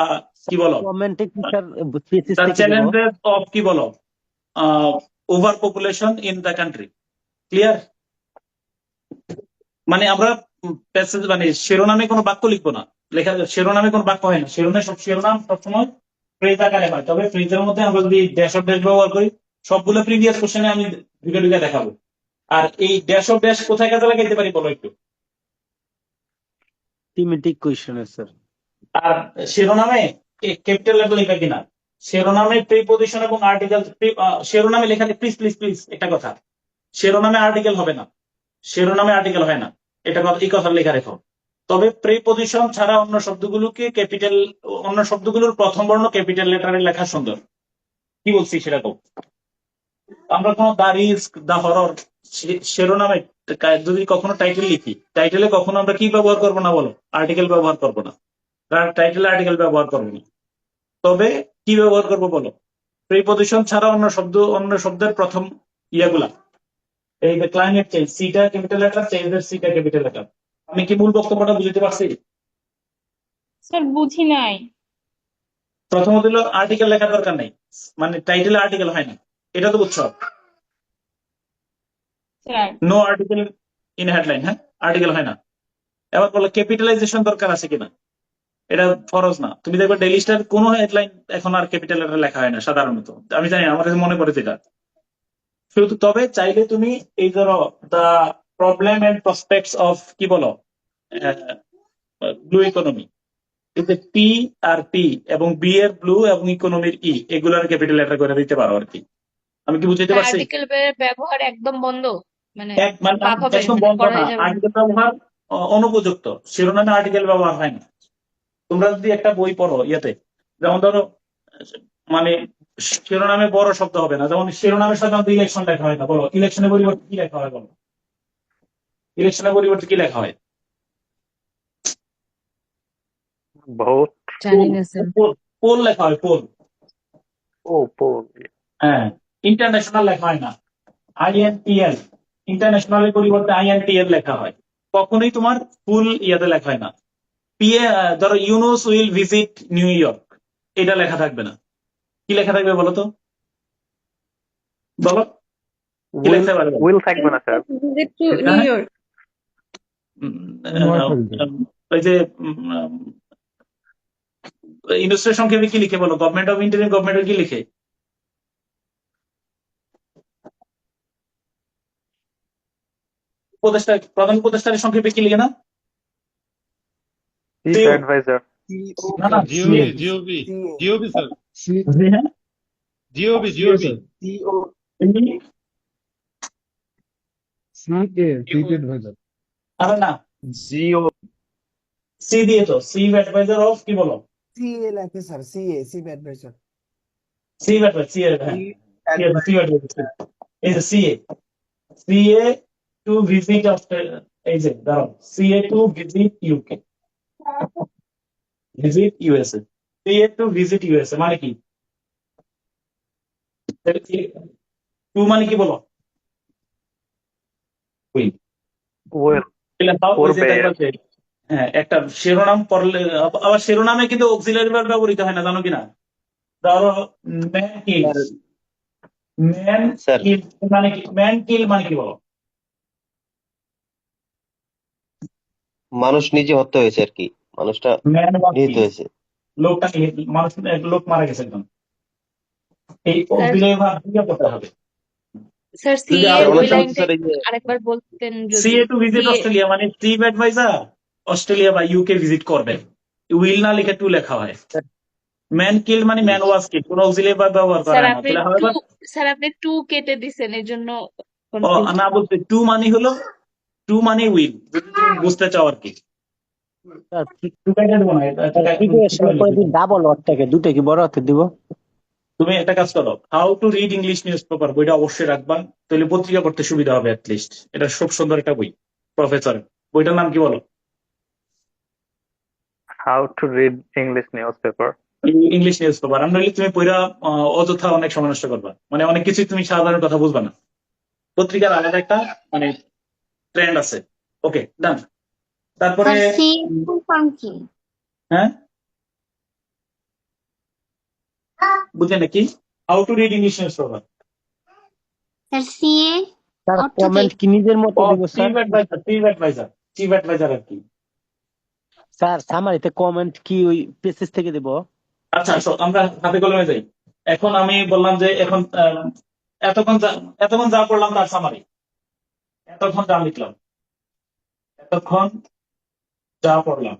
কি বলো কমেন্টে কি স্যার থিসিস দ্য থেকে দিব? চ্যালেঞ্জেস অফ কি বলো over population in the country. Clear? মানে আমরা প্যাসেজ মানে শিরোনামে কোনো বাক্য লিখবো না, লেখা শিরোনামে কোনো বাক্য হয় না। শিরোনাম সবসময় ফ্রেজ আকারে হয়। তবে ফ্রেজের মধ্যে আমরা যদি ড্যাশ অফ ড্যাশ ব্যবহার করি, সবগুলো প্রিভিয়াস কোশ্চেনে আমি ঢুকে দেখাবো। আর এই ড্যাশ অফ ড্যাশ কোথায় কাজে লাগাইতে পারি বলো একটু। Thematic question sir. আর শিরোনামে ক্যাপিটাল লেটার লেখা কিনা, শিরোনামে প্রিপজিশন এবং আর্টিকেল। শিরোনামে লেখা প্লিজ প্লিজ প্লিজ একটা কথা, শিরোনামে আর্টিকেল হবে না, শিরোনামে আর্টিকেল হয় না, এটা এই কথা লেখা রেখো। তবে প্রিপজিশন ছাড়া অন্য শব্দগুলোকে ক্যাপিটাল, অন্য শব্দগুলোর প্রথম বর্ণ ক্যাপিটাল লেটারে লেখা সুন্দর। কি বলছি সেরকম। আমরা কোনো দা রিস্ক দা হরর শিরোনামে যদি কখনো টাইটেল লিখি, টাইটেলে কখনো আমরা কি ব্যবহার করবো না বলো? আর্টিকেল ব্যবহার করবো না, টাইটেলে আর্টিকেল ব্যবহার করবো না। তবে কি ব্যবহার করবো বলো? প্রিপজিশন ছাড়া অন্য শব্দের প্রথম ইয়াগুলা, এই যে ক্লাইমেট চেঞ্জ সিটা ক্যাপিটাল লেটার, চেঞ্জের সিটা ক্যাপিটাল লেটার। আমি কি মূল বক্তব্যটা বুঝতে পারছি? স্যার বুঝি নাই। প্রথমত হলো আর্টিকেল লেখার দরকার নেই, মানে টাইটেলে আর্টিকেল হয় না, এটা তো বুঝছো। Sir no article in headline, হ্যাঁ আর্টিকেল হয় না। এবার বলো ক্যাপিটালাইজেশন দরকার আছে কিনা? এটা ফরজ না। তুমি দেখবে ডেইলি স্টার কোনো হেডলাইন এখন আর ক্যাপিটাল লেটার লেখা হয় না সাধারণত, আমি জানি আমার কাছে মনে পড়ে যেটা। শুধু তবে চাইলে তুমি এই ধরো the problem and prospects of কি বলো blue economy, P R P এবং বি এর ব্লু এবং ইকোনমির ই, এগুলোর ক্যাপিটাল লেটার করে দিতে পারো আর কি। আমি কি বুঝতে পারছি? আর্টিকেল ব্যবহার একদম বন্ধ, মানে মানে পাপ হবে, একদম মানে বন্ধ করাই না, যাবে না। আর্টিকেল ব্যবহার অনুপযুক্ত। শিরোনামে আর্টিকেল ব্যবহার হয় না। তোমরা যদি একটা বই পড়ো ইয়েতে, যেমন ধরো মানে শিরোনামে বড় শব্দ হবে না, যেমন শিরোনামের সাধারণত ইলেকশন লেখা হয় না, বলো ইলেকশনের পরিবর্তে কি লেখা হয় বলো? ইলেকশনের পরিবর্তে কি লেখা হয়? ভোট। জানি না স্যার। পোল লেখা হয় পোল। ও পোল। হ্যাঁ, ইন্টারন্যাশনাল লেখা হয় না, INTL, ইন্টারন্যাশনালের পরিবর্তে INTL লেখা হয়। কখনোই তোমার ফুল ইয়াতে লেখা হয় না। ধরো Yunus will visit new York, এটা লেখা থাকবে না। কি লেখা থাকবে বলো তো, বলো কি লিখতে পারবে? উইল থাকবে না sir. Visit to New York. ওই যে ইউনুসের সংক্ষেপে কি লিখে বলো? গভর্নমেন্ট অফ ইন্ডিয়া, গভর্নমেন্ট কি লিখে? উপদেষ্টা, প্রধান উপদেষ্টার সংক্ষেপে কি লিখে না? Chief adviser. না না, জিওবি স্যার, হ্যাঁ জিওবি চিফ অ্যাডভাইজার। আরে না, জিও সি দিয়ে তো, চিফ অ্যাডভাইজার অফ কি বলো? সিএ লেখে sir, CA chief adviser. Chief adviser, হ্যাঁ চিফ অ্যাডভাইজার, এই যে সিএ টু ভিজিট এই যে দাঁড়াও, CA to visit UK, visit USA, CA to visit USA মানে কি? টু মানে কি বলো? উইল ওই যে করবে। দেখবা যে, হ্যাঁ একটা শিরোনাম পড়লে, আবার শিরোনামে কিন্তু অক্সিলারি ভার্ব ব্যবহৃত হয় না, জানো কিনা? ধরো ম্যান কিল, ম্যান স্যার কিল মানে কি? ম্যান কিল মানে কি বলো? মানুষ নিজে হত্যা হয়েছে আর কি, মানুষটা ম্যান নিহত হয়েছে। লোকটা মানুষ, লোক মারা গেছে একদম। এই স্যার অক্সিলারি ভার্ব দিয়ে করতে হবে। স্যার সি যদি এর আরো ওই অনেক সময় লাইনটা স্যার এই যে আরেকবার বলতেন যদি। CA to visit C A Australia মানে চিফ অ্যাডভাইজার অস্ট্রেলিয়া বা ইউকে ভিজিট করবে, উইল না লিখে টু লেখা হয়। ম্যান কিল মানে ম্যান ওয়াজ কিল, কোনো অক্সিলারি ভার্ব ব্যবহার করা স্যার হয় না। আপনি তাহলে টু হবে স্যার আপনি টু কেটে দিছেন এর জন্য কনফিউজ। না, বলতে টু মানে হলো, টু মানে উইল, যদি তুমি বুঝতে চাও আর কি। টু কেটে দেবো না, প্রিপারেশন করে দিই ডাবল অর্থটাকে, দুটো কি বড় অর্থে দিব? তুমি একটা কাজ করো, how to read English news paper, বইটা অবশ্যই রাখবা, তাহলে পত্রিকা পড়তে সুবিধা হবে অ্যাটলিস্ট। এটা খুব সুন্দর একটা বই, প্রফেসর। বইটার নাম কি বলো? How to read English newspaper. English newspaper. আর নইলে তুমি পড়া অযথা অনেক সময় নষ্ট করবা, মানে অনেক কিছুই তুমি সাধারণ কথা বুঝবা না। পত্রিকার আলাদা একটা মানে ট্রেন্ড আছে। ওকে, ডান। তারপরে স্যার সি ফুল ফর্ম কি? হ্যাঁ, বুঝলেন নাকি? How to read English newspaper. Sir CA sir অর্থ কি? কমেন্ট কি নিজের মতো দিব sir? Chief adviser, chief adviser, chief adviser আর কি। স্যার সামারিতে কমেন্ট কি ওই পেসেজ থেকে দিব? আচ্ছা, আমরা হাতে কলমে যাই। এখন আমি বললাম যে এখন এতক্ষণ যা পড়লাম তার সামারি, এতক্ষণ যা লিখলাম, এতক্ষণ যা পড়লাম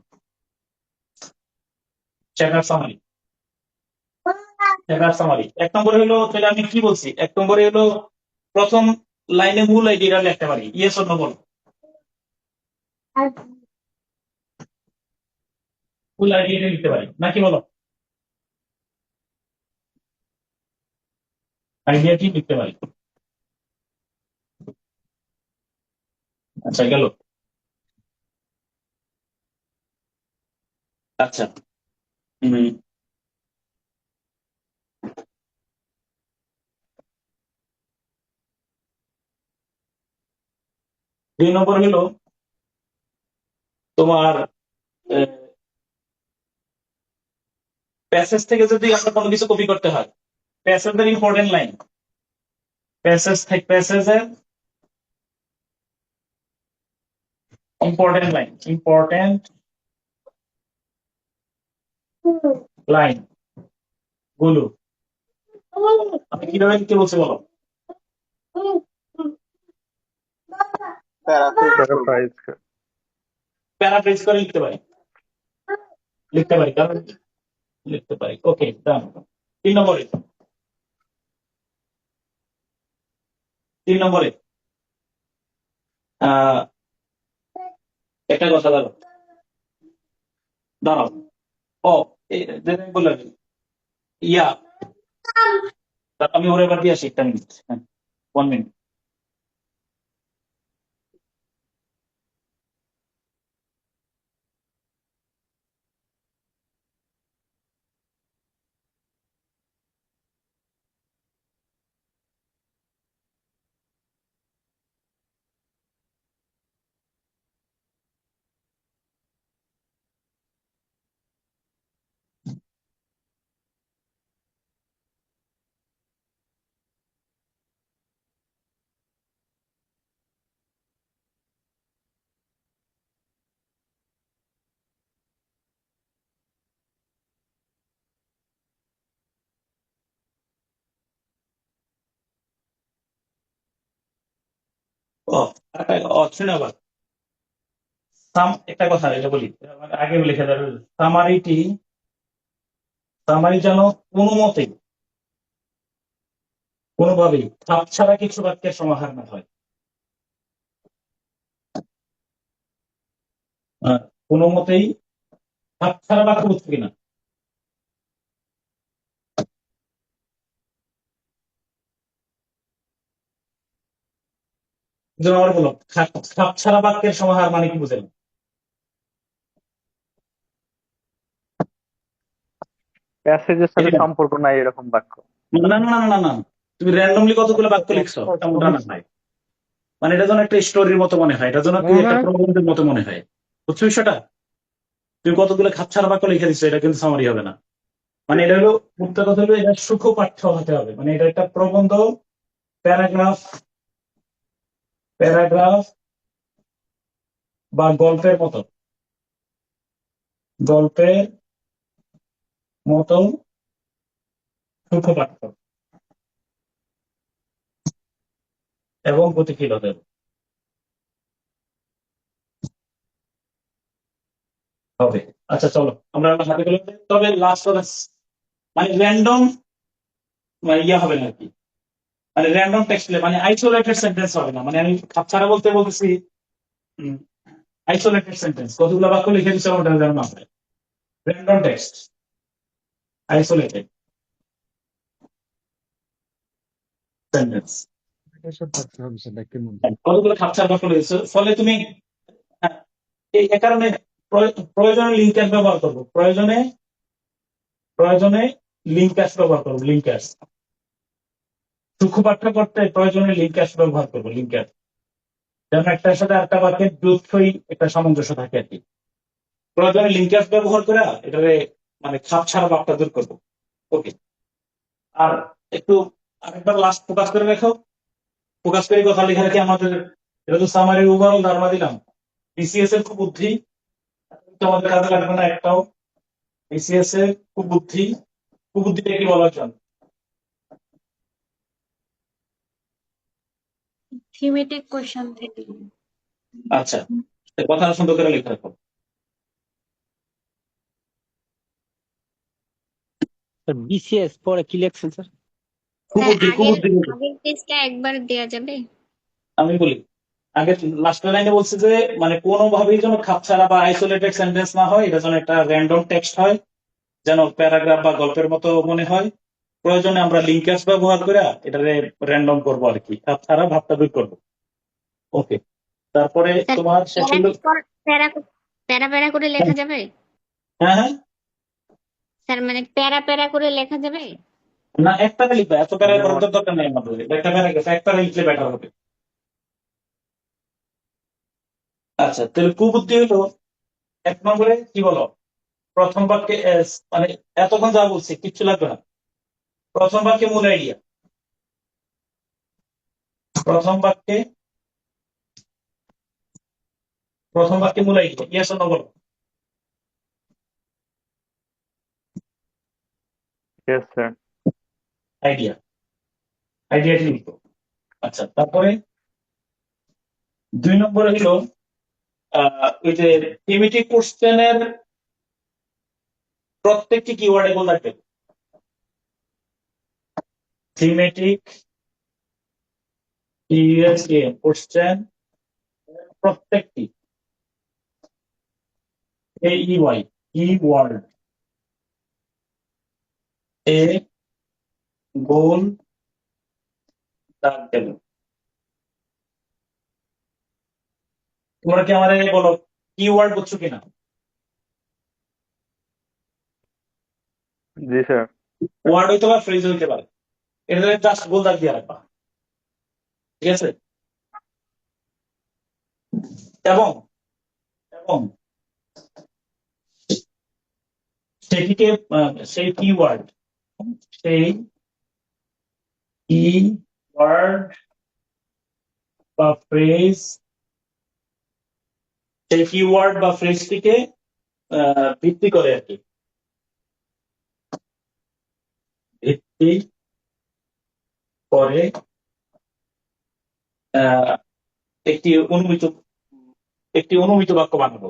সেটার সামারি, সেটার সামারি। এক নম্বরে হলো, তাহলে আমি কি বলছি? এক নম্বরে হলো প্রথম লাইনে মূল আইডিয়া লিখতে পারি, ইয়েস অর নো বলো। মূল আইডিয়াটা লিখতে পারি নাকি বলো? আইডিয়াটি লিখতে পারি। আচ্ছা, গেল। আচ্ছা, হম, দুই নম্বর হলো তোমার প্যাসেজ থেকে যদি আমরা কোনো কিছু কপি করতে হয়, প্যাসেজের ইম্পর্টেন্ট লাইন, প্যাসেজের ইম্পর্টেন্ট লাইন, ইম্পর্টেন্ট লাইন গুলো আমি কিভাবে লিখতে বলছি বলো? প্যারাফ্রাইজ। প্যারাফ্রেজ করে লিখতে পারি, কারণ লিখতে পারি। ওকে, ডান। তিন নম্বরে, আহ একটা কথা দাঁড়াও, দাঁড়াও। ও বললাম ইয়া, আমি ওর এবার দিয়ে আসি, একটা মিনিট, হ্যাঁ 1 মিনিট। ও শুনে আবার একটা কথা এটা বলি, মানে আগে লিখে দেবে। সামারি যেন কোনো মতেই কোনোভাবেই খাপ ছাড়া কিছু বাক্যের সমাহার না হয়। কোনো মতেই খাপ ছাড়া বাক্য বুঝছে কিনা? যেমন আমার বলো, খাপ ছাড়া বাক্যের সমাহার মানে কি বুঝেন? প্যাসেজের সাথে এটা সম্পর্ক নাই এরকম বাক্য। না না না না না, তুমি র্যান্ডমলি কতগুলো বাক্য লিখছো এমনটা না হয়। মানে এটা যেন একটা স্টোরির মতো মনে হয়, এটা যেন তুই একটা প্রবন্ধের মতো মনে হয়। বুঝছো বিষয়টা? তুমি কতগুলো খাপ ছাড়া বাক্য লিখে দিচ্ছ, এটা কিন্তু সামারি হবে না। মানে এটা হলো মুক্ত কথা হলো, এটা সুখপাঠ্য হতে হবে। মানে এটা একটা প্রবন্ধ, প্যারাগ্রাফ প্যারাগ্রাফ বা গল্পের মতো সুখপাঠ্য এবং গতিশীল হতে হবে। আচ্ছা চলো আমরা হাতে গেলে, তবে লাস্ট মানে র্যান্ডম ইয়ে হবে না আর কি। মানে র্যান্ডম টেক্সট, মানে আইসোলেটেড সেন্টেন্স হবে না। মানে আমি ছাড়া বলতে বলতেছি আইসোলেটেড সেন্টেন্স, কতগুলো বাক্য লিখে দিচ্ছে ওটা যেন না হয়। র্যান্ডম টেক্সট, আইসোলেটেড সেন্টেন্স, এসব থাকতে হবে স্যার বাক্যের মধ্যে। কতগুলো খাপছাড় বাক্য লিখেছো। ফলে তুমি এই কারণে প্রয়োজনে লিঙ্কার ব্যবহার করবো, প্রয়োজনে লিঙ্কাস ব্যবহার করবো। লিঙ্কাস সূক্ষ্মপাঠ্য করতে প্রয়োজনে লিঙ্কাস ব্যবহার করবো। লিঙ্কাস যেন একটার সাথে আরেকটা বাক্যের দ্রুতই একটা সামঞ্জস্য থাকে আর কি। প্রয়োজনে লিঙ্কাস ব্যবহার করে এটারে মানে খাপ ছাড়া বাক্যটা দূর করবো। ওকে, আর একটু আরেকবার লাস্ট ফোকাস করে রেখো। ফোকাস করে কথা লেখা রেখে আমাদের এটা তো সামারি ওভারঅল ধারণা দিলাম। বিসিএস এর খুব বুদ্ধি তোমাদের কাজে লাগবে না একটাও। বিসিএস এর কুবুদ্ধিটা কি বলার জন্য? থিমেটিক কোশ্চেন থেকে। আচ্ছা, কথা সুন্দর করে লেখা রাখো। বিসিএস পরে কি লিখছেন স্যার? কুবুদ্ধি আগের টেস্টটা একবার দেয়া যাবে? আমি বলি, আগে লাস্ট লাইনে বলছে যে মানে কোনোভাবেই যেন খাপছাড়া বা আইসোলেটেড সেন্টেন্স না হয়, এটা যেন একটা র্যান্ডম টেক্সট হয়, যেন প্যারাগ্রাফ বা গল্পের মতো মনে হয়। প্রয়োজনে আমরা লিঙ্কার্স ব্যবহার করে এটারে র্যান্ডম করবো আর কি, খাপছাড়া ভাবটা দূর করবো। ওকে, তারপরে তোমার শেষ হলো। প্যারা প্যারা প্যারা করে লেখা যাবে? হ্যাঁ হ্যাঁ, স্যার মানে প্যারা প্যারা করে লেখা যাবে? না এক প্যারা লিখবে, এত প্যারা করার দরকার নেই আমাদের। একটা প্যারা গেছে, এক প্যারা লিখলে বেটার হবে। আচ্ছা, তাহলে কুবুদ্ধি হলো 1 নম্বরে কি বলো, প্রথম বাক্যে মানে এতক্ষণ যা বলছি কিচ্ছু লাগবে না। প্রথম বাক্যে মূল আইডিয়া, প্রথম বাক্যে মূল আইডিয়া, ইয়েস অর নো বলো। Yes sir. আইডিয়াটি লিখবো। আচ্ছা, তারপরে 2 নম্বরে হলো ওই যে থিমেটিক কোশ্চেনের প্রত্যেকটি কিওয়ার্ডে গোল থাকবে। থিমেটিক কোশ্চেন প্রত্যেকটি AEY কিওয়ার্ড এ গোল দাগ দেবে। তোমরা কি আমাদের বলো কিওয়ার্ড বুঝছো কিনা? জি স্যার। ওয়ার্ড হইতে পারে, ফ্রেজ হইতে পারে, এটা জাস্ট গোল দাগ দিয়ে রাখবা। ঠিক আছে? এবং এবং সেটিকে সেই কিওয়ার্ড বা ফ্রেজ, সেই কিওয়ার্ড বা ফ্রেজটিকে ভিত্তি করে আর কি, ভিত্তি করে একটি অনুমিত বাক্য বানাবো।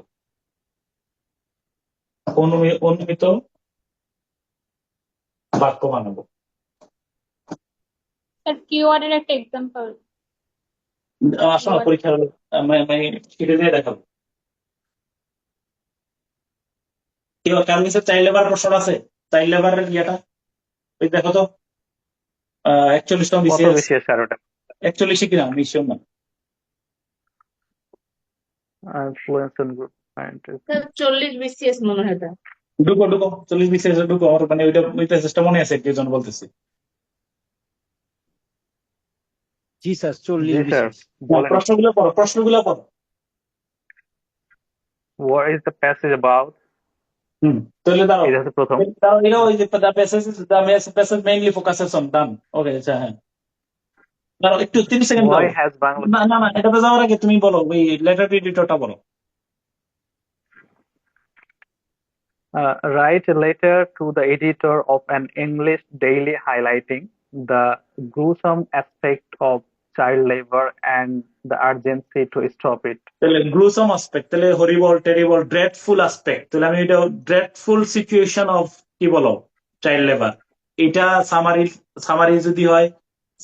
অনুমিত বাক্য বানাবো। স্যার কিওয়ার্ডের একটা এক্সাম্পল আসো না, পরীক্ষা হলো শিটে দিয়ে দেখাবো। কারণ কিছু চাইল্ড লেবার প্রশ্ন আছে, চাইল্ড লেবারের ইয়েটা ওই দেখো তো 41তম কত বিসিএস বেশি স্যার ওটা? 41 কিনা আমি শিওর না। Influence on group scientist. Sir 40 BCS মনে হয় এটা। ঢুকো 40 বিসিএস ঢুকো। আমার মানে ওইটা চেষ্টা মনে আছে, একজন বলতেছি। জি স্যার, জি 40 স্যার, বিসিএস। বলেন। প্রশ্নগুলো পড়ো। What is the passage about? তাহলে দাঁড়াও, এটা হচ্ছে প্রথম। এটা ওই যে the passage mainly focuses on done. ওকে, আচ্ছা, হ্যাঁ দাঁড়াও একটু 30 সেকেন্ড দাও। Why has Bangladesh না এটাতে যাওয়ার আগে তুমি বলো ওই লেটার এডিটরটা বলো। write a letter to the editor of an English daily highlighting the gruesome aspect of child labor and the urgency to stop it? তাহলে গ্রুসাম অ্যাসপেক্ট, তাহলে হরিবল, টেরিবল, ড্রেডফুল অ্যাসপেক্ট, তাহলে আমি এটা ড্রেডফুল সিচুয়েশন অফ কি বলো চাইল্ড লেবার, এটা সামারি যদি হয়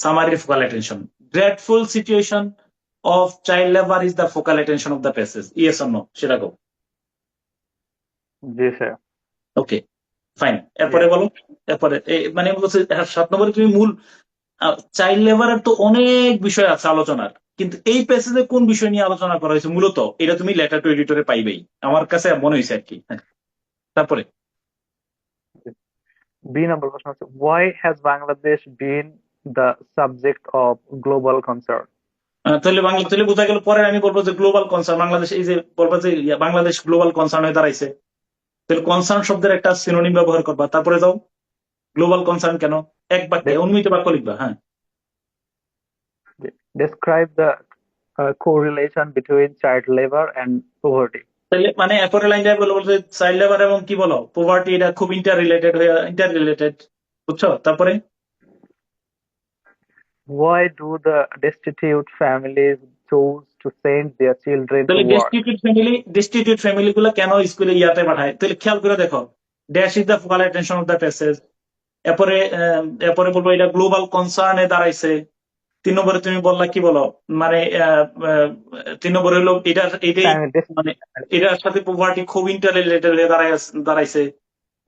সামারির focal attention. Dreadful situation of child labour is the focal attention of the passage. Yes or no সেটা কো। জি স্যার। ওকে ফাইন, এরপরে বলো। এরপরে মানে বলছে 7 নম্বরে তুমি মূল চাইল্ড লেবারের তো অনেক বিষয় আছে আলোচনার, কিন্তু এই প্যাসেজে কোন বিষয় নিয়ে আলোচনা করা হয়েছে মূলত এটা তুমি লেটার টু এডিটরে পাইবেই, আমার কাছে মনে হয়েছে আর কি। তারপরে বি নম্বর প্রশ্ন হচ্ছে why has Bangladesh been the subject of global concern? তাহলে বোঝা গেল। পরে আমি বলবো যে গ্লোবাল কনসার্ন বাংলাদেশ, এই যে বলবো যে বাংলাদেশ গ্লোবাল কনসার্ন হয়ে দাঁড়াইছে, তাহলে কনসার্ন শব্দের একটা সিনোনিম ব্যবহার করবা। তারপরে যাও গ্লোবাল কনসার্ন কেন, এক বাক্যে অনুমিত বাক্য লিখবা। হ্যাঁ, Describe the correlation between child labor and poverty. তাহলে মানে এরপরে লাইনটা বলতে চাইল্ড লেবার এবং কি বলো পভার্টি, এটা খুব ইন্টার রিলেটেড, বুঝছো? তারপরে Why do the destitute families choose to send their children to তাহলে work? ডেস্টিটিউট ফ্যামিলি গুলো কেন স্কুলে ইয়াতে পাঠায়, তাহলে খেয়াল করে দেখো। Dash is the focal attention of the passage. এরপরে বলবো এটা গ্লোবাল কনসার্নে দাঁড়াইছে। 3 নম্বরে তুমি বললা কি বলো মানে 3 নম্বরে হলো এটাই মানে এটার সাথে পভার্টি খুব ইন্টার রিলেটেড হয়ে দাঁড়াইছে।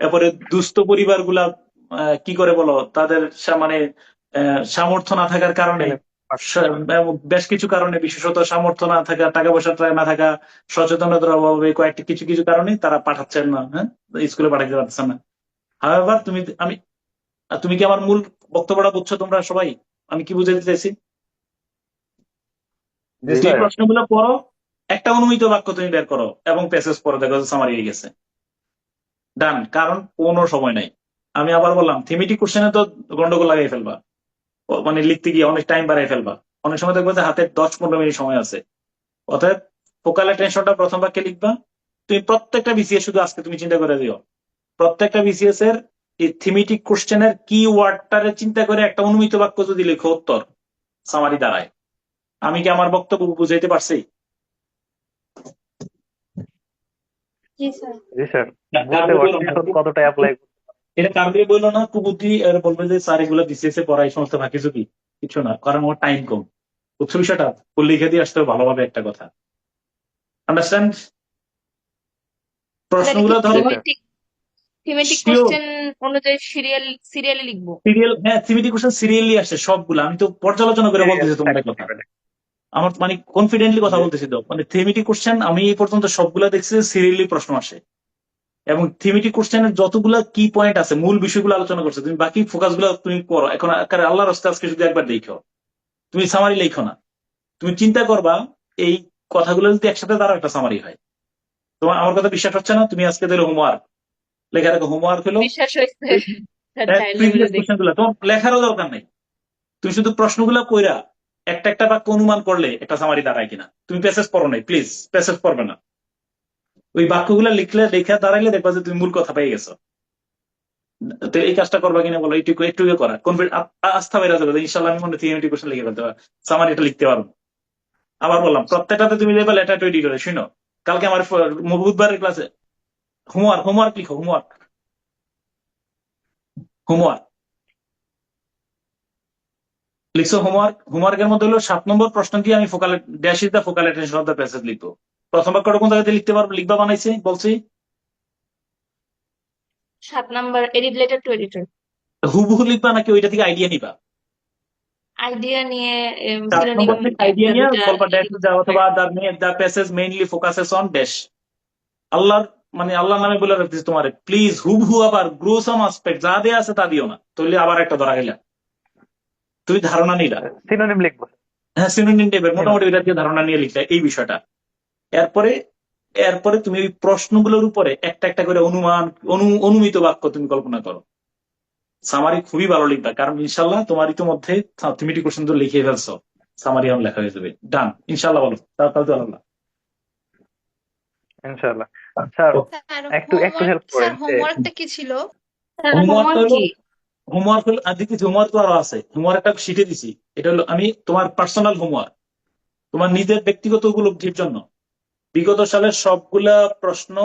এরপরে দুস্থ পরিবার গুলা কি করে বলো, তাদের মানে সামর্থ্য না থাকার কারণে, বেশ কিছু কারণে, বিশেষত সামর্থ্য না থাকা, টাকা পয়সা না থাকা, সচেতনতার অভাবে কয়েকটি কিছু কারণে তারা পাঠাচ্ছেন না, হ্যাঁ স্কুলে পাঠাতে পারছেন না। হাওয়েভার তুমি কি আমার মূল বক্তব্যটা বুঝছো তোমরা সবাই আমি কি বুঝাতে চাইছি? যে প্রশ্নগুলো পড়ো, একটা অনুমিত বাক্য তুমি বের করো এবং প্যাসেজ পড়ো, দেখো সামারি হয়ে গেছে। ডান, কারণ কোনো সময় নাই। আমি আবার বললাম থিমেটিক কোশ্চেনে তো গন্ডগোল লাগাই ফেলবা, মানে লিখতে গিয়ে অনেক টাইম বাড়াই ফেলবা। অনেক সময় দেখবো যে হাতে 10-15 মিনিট সময় আছে। অর্থাৎ ফোকাল অ্যাটেনশনটা প্রথম বাক্যে লিখবা। তুমি প্রত্যেকটা বিসিএস শুধু আজকে তুমি চিন্তা করে দিও, প্রত্যেকটা বিসিএস এর এই থিমেটিক কোশ্চেনের কি ওয়ার্ডটারে চিন্তা করে একটা অনুমিত বাক্য যদি লেখো উত্তর সামারি দাঁড়ায়। আমি কি আমার বক্তব্য বুঝাইতে পারছি? জি স্যার। জি স্যার, কতটা অ্যাপ্লাই এটা কারণে বললো না কুবুদ্ধি বলবে যে স্যার এগুলো বিসিএস এ পড়াই সমস্ত বাকি কিছু না, কারণ আমার টাইম কম। বুঝছো বিষয়টা? লিখে দিয়ে আসতে হবে ভালোভাবে একটা কথা। আন্ডারস্ট্যান্ড? প্রশ্নগুলো ধরো থিমেটিক কোশ্চেন অনুযায়ী সিরিয়ালি লিখবো। হ্যাঁ থিমেটিক কোশ্চেন সিরিয়ালি আসে সবগুলো। আমি তো পর্যালোচনা করে বলতেছি তোমার কথা, আমার মানে কনফিডেন্টলি কথা বলতেছি তো। মানে থিমেটিক কোশ্চেন আমি এই পর্যন্ত সবগুলা দেখছি সিরিয়ালি প্রশ্ন আসে, এবং থিমেটিক কোশ্চেনের যতগুলা কি পয়েন্ট আছে মূল বিষয়গুলো আলোচনা করছে। তুমি বাকি ফোকাস গুলো তুমি করো। এখন আল্লাহর রাস্তায় আজকে যদি একবার দেখো, তুমি সামারি লেখো না, তুমি চিন্তা করবা এই কথাগুলো যদি একসাথে দ্বারা একটা সামারি হয়। তোমার আমার কথা বিশ্বাস হচ্ছে না? তুমি আজকে দিলে হোমওয়ার্ক লেখা রাখো, হোমওয়ার্ক হলো বিশ্বাস হইছে প্রিভিয়াস কোশ্চেন গুলা, তোমার লেখারও দরকার নেই। তুমি শুধু প্রশ্নগুলো কইরা একটা বাক্য অনুমান করলে একটা সামারি দাঁড়ায় কিনা। তুমি প্যাসেজ পড়ো নাই, প্লিজ প্যাসেজ পড়বে না। ওই বাক্যগুলো লেখা দাঁড়াইলে দেখবা যে তুমি মূল কথা পেয়ে গেছো। তো এই কাজটা করবা কিনা বলো, একটু করা আস্থা বেড়ে যাবে। ইনশাল্লাহ আমি মনে থিওরিটিক কোশ্চেন লিখে ফেলতে পারবো, সামারি এটা লিখতে পারবো। আবার বললাম প্রত্যেকটাতে তুমি দেখবে লেটার টু এডিটরে। শুনো, কালকে আমার বুধবারের ক্লাসে হোমওয়ার্ক লিখো, হোমওয়ার্ক লিখছো। হোমওয়ার্কের মধ্যে হলো 7 নম্বর প্রশ্ন দিয়ে আমি dash is the focal attention of the passage লিখবো। প্রথম বাক্যটা কোন জায়গাতে লিখতে পারবো, লিখবা বানাইছি বলছি? 7 number edit letter to editor. হুবহু লিখবা নাকি ওইটা থেকে আইডিয়া নিবা? আইডিয়া নিয়ে 7 সিনোনিম নম্বর থেকে আইডিয়া নিয়ে দুটা বলবা ড্যাশ ইজ দ্য, অথবা the passage mainly focuses on dash. আল্লাহর আল্লাহর নামে বলে রাখতেছি তোমারে, প্লিজ হুবহু আবার গ্রোসাম আসপেক্ট যা দেয়া আছে তা দিও না, তাহলে আবার একটা ধরা গেলা। তুমি ধারণা নিলা, সিনোনিম লিখবো। হ্যাঁ সিনোনিম টাইপের মোটামুটি ওইটা দিয়ে ধারণা নিয়ে লিখলে এই বিষয়টা। এরপরে এরপরে তুমি ওই প্রশ্নগুলোর উপরে একটা একটা করে অনুমিত বাক্য তুমি কল্পনা করো। সামারি খুবই ভালো লিখবা, কারণ ইনশাল্লাহ তোমার ইতিমধ্যে থিমেটিক কোশ্চেন তো লিখে ফেলছো, সামারি এখন লেখা হয়ে যাবে। ডান, ইনশাল্লাহ বলো। তাহলে তো আল্লাহ ইনশাআল্লাহ। স্যার স্যার একটু হেল্প স্যার করেন যে হোমওয়ার্কটা কি ছিল? হোমওয়ার্ক হোমওয়ার্ক হলো, কি? হোমওয়ার্ক হলো হোমওয়ার্ক তো আরো আছে। হোমওয়ার্ক একটা শিটে দিছি, এটা হলো আমি তোমার পার্সোনাল হোমওয়ার্ক, তোমার নিজের ব্যক্তিগত উপলব্ধির জন্য। বিগত সালের সবগুলা প্রশ্ন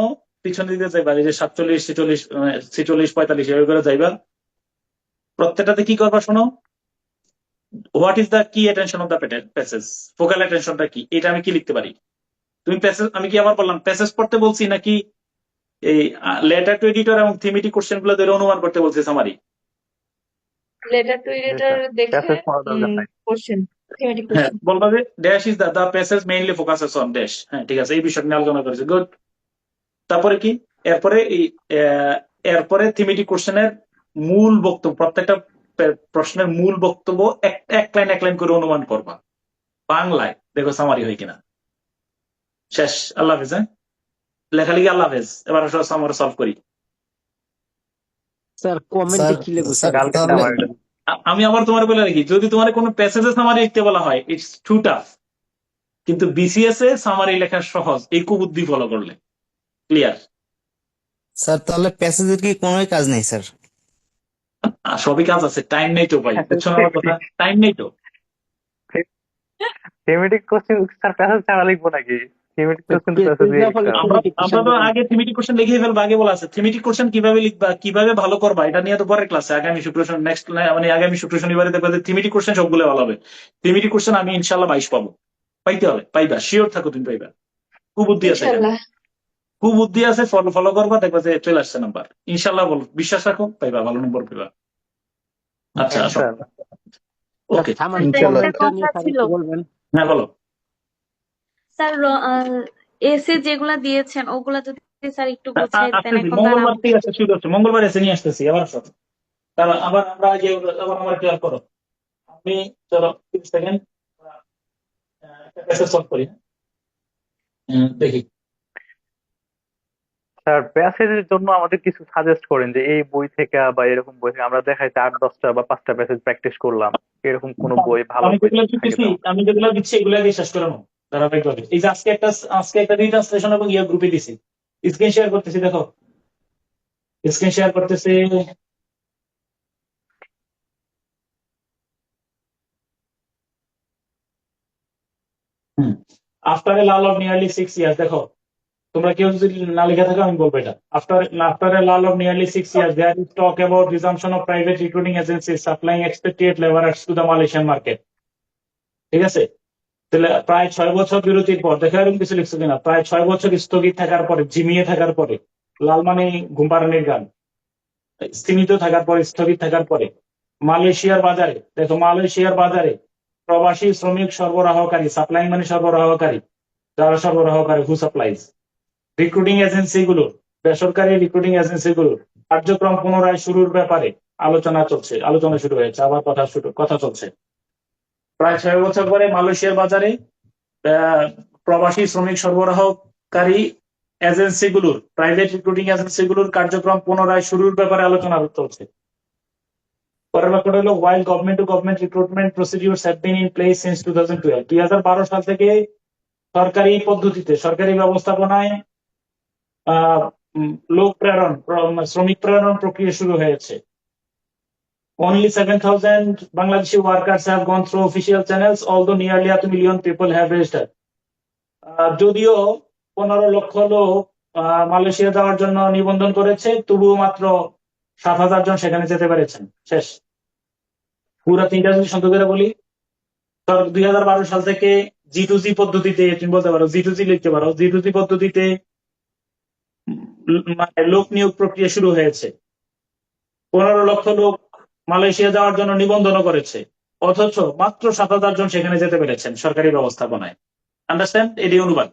পিছনে দিতে যাইবা, এই যে 47, 46, 46, 45 এভাবে করে যাইবা। প্রত্যেকটাতে কি করবা শোনো, what is the key attention of the passage, focal অ্যাটেনশনটা কি, এটা আমি কি লিখতে পারি। তুমি প্যাসেজ, আমি কি আবার বললাম প্যাসেজ পড়তে বলছি নাকি এই লেটার টু এডিটর এবং থিমেটিক কোশ্চেন গুলো ধরে অনুমান করতে বলছি সামারি? লেটার টু এডিটর দেখে প্যাসেজ পড়ার দরকার নাই। কোশ্চেন, থিমেটিক হ্যাঁ, কোশ্চেন। বলবা যে dash is the passage mainly focuses on dash. হ্যাঁ ঠিক আছে, এই বিষয়টা নিয়ে আলোচনা করেছি, গুড। তারপরে কি, এরপরে থিমেটিক কোশ্চেনের মূল বক্তব্য, প্রত্যেকটা প্রশ্নের মূল বক্তব্য এক লাইন করে অনুমান করবা বাংলায়, দেখো সামারি হয় কিনা। শেষ, আল্লাহ হাফেজ। হ্যাঁ, লেখালেখি আল্লাহ হাফেজ। এবার আমরা সলভ করি। স্যার কমেন্টে কি লিখবো স্যার? আমি আবার তোমার বলে রাখি, যদি তোমার কোনো প্যাসেজে সামারি লিখতে বলা হয়, ইটস টু টাফ, কিন্তু বিসিএস এ সামারি লেখা সহজ এই কুবুদ্ধি ফলো করলে। ক্লিয়ার? স্যার তাহলে প্যাসেজের কি কোনো কাজ নেই স্যার? সবই কাজ আছে, টাইম নেই তো ভাই, বুঝছো না আমার কথা? টাইম নেই তো। থিমেটিক কোশ্চেন স্যার প্যাসেজ ছাড়া লিখবো নাকি? থিমেটিক কোশ্চেন তো প্যাসেজ দিয়ে লিখতে হবে। আমরা তো আগে থিমেটিক কোশ্চেন লিখে ফেলবো, আগে বলা আছে থিমেটিক কোশ্চেন কিভাবে লিখবা, কিভাবে ভালো করবা, এটা নিয়ে তো পরের ক্লাসে আগামী শুক্র শনিবারে দেখবা যে থিমেটিক কোশ্চেন সবগুলো ভালো হবে। থিমেটিক কোশ্চেন আমি ইনশাল্লাহ 22 পাবো, পাইতে হবে, পাইবা, শিওর থাকো তুমি পাইবা। কুবুদ্ধি আছে, ইনশাআল্লাহ। কুবুদ্ধি আছে, ফলো করবা, দেখবা যে চলে আসছে নাম্বার। ইনশাল্লাহ বলো, বিশ্বাস রাখো, পাইবা, ভালো নম্বর পাইবা। আচ্ছা আসো, ইনশাআল্লাহ। ওকে। সামারি একটা কমেন্টটা নিয়ে কথা স্যার ছিল একটু বলবেন? হ্যাঁ বলো। স্যার, এসে যেগুলা দিয়েছেন ওগুলা যদি স্যার একটু গুছাই দিতেন, আসতেছি, এখন তো আর মঙ্গলবার থেকে আসতে শুরু হচ্ছে, মঙ্গলবার এসে নিয়ে আসতেছি। আবার আসো, তাহলে আবার আমরা আবার আমার ক্লিয়ার করো। আমি চলো 30 সেকেন্ড একটা প্যাসেজ সলভ করি। দেখি স্যার প্যাসেজের জন্য আমাদের কিছু সাজেস্ট করেন, যে এই বই থেকে বা এরকম বই থেকে আমরা দেখাইতে 8-10টা বা 5টা প্যাসেজ প্র্যাকটিস করলাম, এরকম কোন বই ভালো আমি বই যেগুলো থাকে দিচ্ছি, তো? আমি যেগুলো দিচ্ছি এগুলো আগে শেষ করে নাও ধারাবাহিকভাবে। এই যে আজকে একটা রিট্রান্সলেশন এবং ইয়ে গ্রুপে দিছি, স্ক্রিন শেয়ার করতেছি, দেখো স্ক্রিন শেয়ার করতেছি। After a lull of nearly 6 years, দেখো তোমরা কেউ যদি না লিখে থাকো আমি বলবো এটা। After a lull of nearly 6 years there is talk about resumption of private recruiting agencies supplying expected labourers to the Malaysian market. ঠিক আছে, তাহলে প্রায় 6 বছর বিরতির পর, দেখো এরকম কিছু লিখছো কিনা, প্রায় 6 বছর স্থগিত থাকার পরে, ঝিমিয়ে থাকার পরে, লাল মানে ঘুম পাড়ানির গান, স্তীমিত থাকার পরে, স্থগিত থাকার পরে, মালয়েশিয়ার বাজারে, দেখো মালয়েশিয়ার বাজারে প্রবাসী শ্রমিক সরবরাহকারী, সাপ্লাই মানে সরবরাহকারী, যারা সরবরাহকারী, হু সাপ্লাইজ, রিক্রুটিং এজেন্সি গুলোর, বেসরকারি রিক্রুটিং এজেন্সি গুলোর কার্যক্রম পুনরায় শুরুর ব্যাপারে আলোচনা শুরু হয়েছে, আবার কথা চলছে। প্রায় 6 বছর পরে মালয়েশিয়ার বাজারে প্রবাসী শ্রমিক সরবরাহকারী এজেন্সিগুলোর, প্রাইভেট রিক্রুটিং এজেন্সিগুলোর কার্যক্রম পুনরায় শুরুর ব্যাপারে আলোচনা চলছে। পরের ব্যাপারটা হলো while government to government recruitment procedures have been in place since 2012, 2012 সাল থেকে সরকারি পদ্ধতিতে, সরকারি ব্যবস্থাপনায় লোক প্রেরণ, শ্রমিক প্রেরণ প্রক্রিয়া শুরু হয়েছে। Only 7,000 Bangladeshi workers have gone through official channels, although nearly 500,000 people have registered. যদিও 15 লক্ষ লোক মালয়েশিয়া যাওয়ার জন্য নিবন্ধন করেছে, তবুও মাত্র 7,000 জন সেখানে যেতে পেরেছেন। শেষ। পুরা তিনটা যদি সংখ্যা করে বলি, 2012 সাল থেকে G2G পদ্ধতিতে, তুমি বলতে পারো G2G লিখতে পারো, G2G পদ্ধতিতে মানে লোক নিয়োগ প্রক্রিয়া শুরু হয়েছে। 15 লক্ষ লোক মালয়েশিয়া যাওয়ার জন্য নিবন্ধন করেছে, অথচ মাত্র 7,000 জন সেখানে যেতে পেরেছেন সরকারি ব্যবস্থাপনায়। আন্ডারস্ট্যান্ড? এটি অনুবাদ।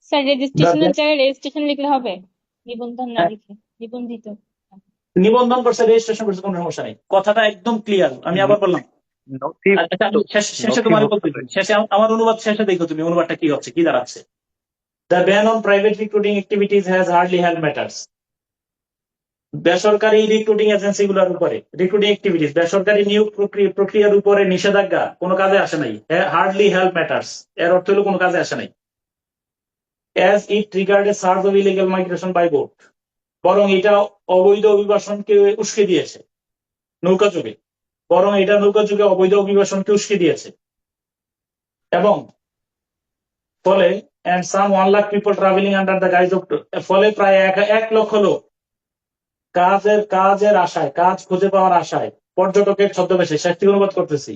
স্যার রেজিস্ট্রেশনের জায়গায় রেজিস্ট্রেশন লিখলে হবে, নিবন্ধন না লিখে নিবন্ধিত। নিবন্ধন করছে, রেজিস্ট্রেশন করছে, কোনো সমস্যা নেই। কথাটা একদম ক্লিয়ার। আমি আবার বললাম, আচ্ছা, আমি শেষে তোমার বলতে দিই। শেষে আমার অনুবাদ শেষে দেখো তুমি অনুবাদটা কি হচ্ছে, কি দাঁড়াচ্ছে। The ban on private recruiting activities has hardly helped matters. বেসরকারি রিক্রুটিং এজেন্সি গুলোর উপরে রিক্রুটিং অ্যাক্টিভিটিস, বেসরকারি নিয়োগ প্রক্রিয়ার উপরে নিষেধাজ্ঞা কোনো কাজে আসে নাই। হার্ডলি হেল্প ম্যাটার্স এর অর্থ হলো কোনো কাজে আসে নাই। As it regarded surge of illegal migration by boat, বরং এটা অবৈধ অভিবাসনকে উস্কে দিয়েছে নৌকা যুগে, বরং এটা নৌকা যুগে অবৈধ অভিবাসনকে উস্কে দিয়েছে। এবং ফলে and some 1 lakh people traveling under the guise of, ফলে প্রায় 1 লক্ষ লোক কাজের আশায়, কাজ খুঁজে পাওয়ার আশায় পর্যটকের ছদ্মবেশে, শাস্তি অনুবাদ করতেছি,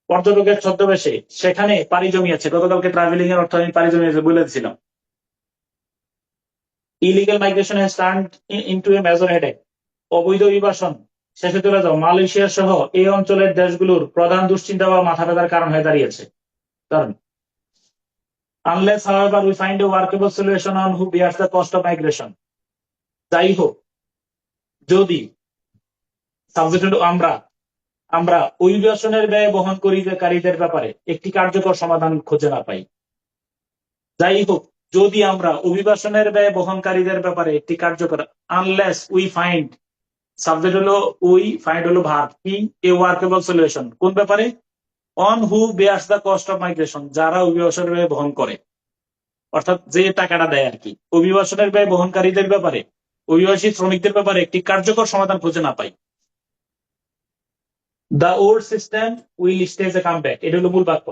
পর্যটকের ছদ্মবেশে সেখানে পাড়ি জমিয়েছে। গতকালকে ট্রাভেলিং এর অর্থ আমি পাড়ি জমিয়েছে বলেছিলাম। Illegal migration has turned into a major headache, অবৈধ অভিবাসন, শেষে চলে যাও, মালয়েশিয়া সহ এই অঞ্চলের দেশগুলোর প্রধান দুশ্চিন্তা বা মাথা ব্যথার কারণ হয়ে দাঁড়িয়েছে। কারণ unless however we find a workable solution on who bears the cost of migration, যাই হোক, যদি সাবজেক্ট হলো আমরা অভিবাসনের ব্যয় বহনকারীদের ব্যাপারে একটি কার্যকর সমাধান খুঁজে না পাই। যাই হোক, যদি আমরা অভিবাসনের ব্যয় বহনকারীদের ব্যাপারে একটি কার্যকর, আনলেস উই ফাইন্ড, সাবজেক্ট হলো উই, ফাইন্ড হলো ভার্ব, কি, এ ওয়ার্কেবল সলিউশন, কোন ব্যাপারে, on who Beers the cost of migration, যারা অভিবাসনের ব্যয় বহন করে, অর্থাৎ যে টাকাটা দেয় আর কি, অভিবাসনের ব্যয় বহনকারীদের ব্যাপারে, অভিবাসী শ্রমিকদের ব্যাপারে একটি কার্যকর সমাধান খুঁজে না পাই। The old system will stage a comeback, এটা হলো মূল বাক্য।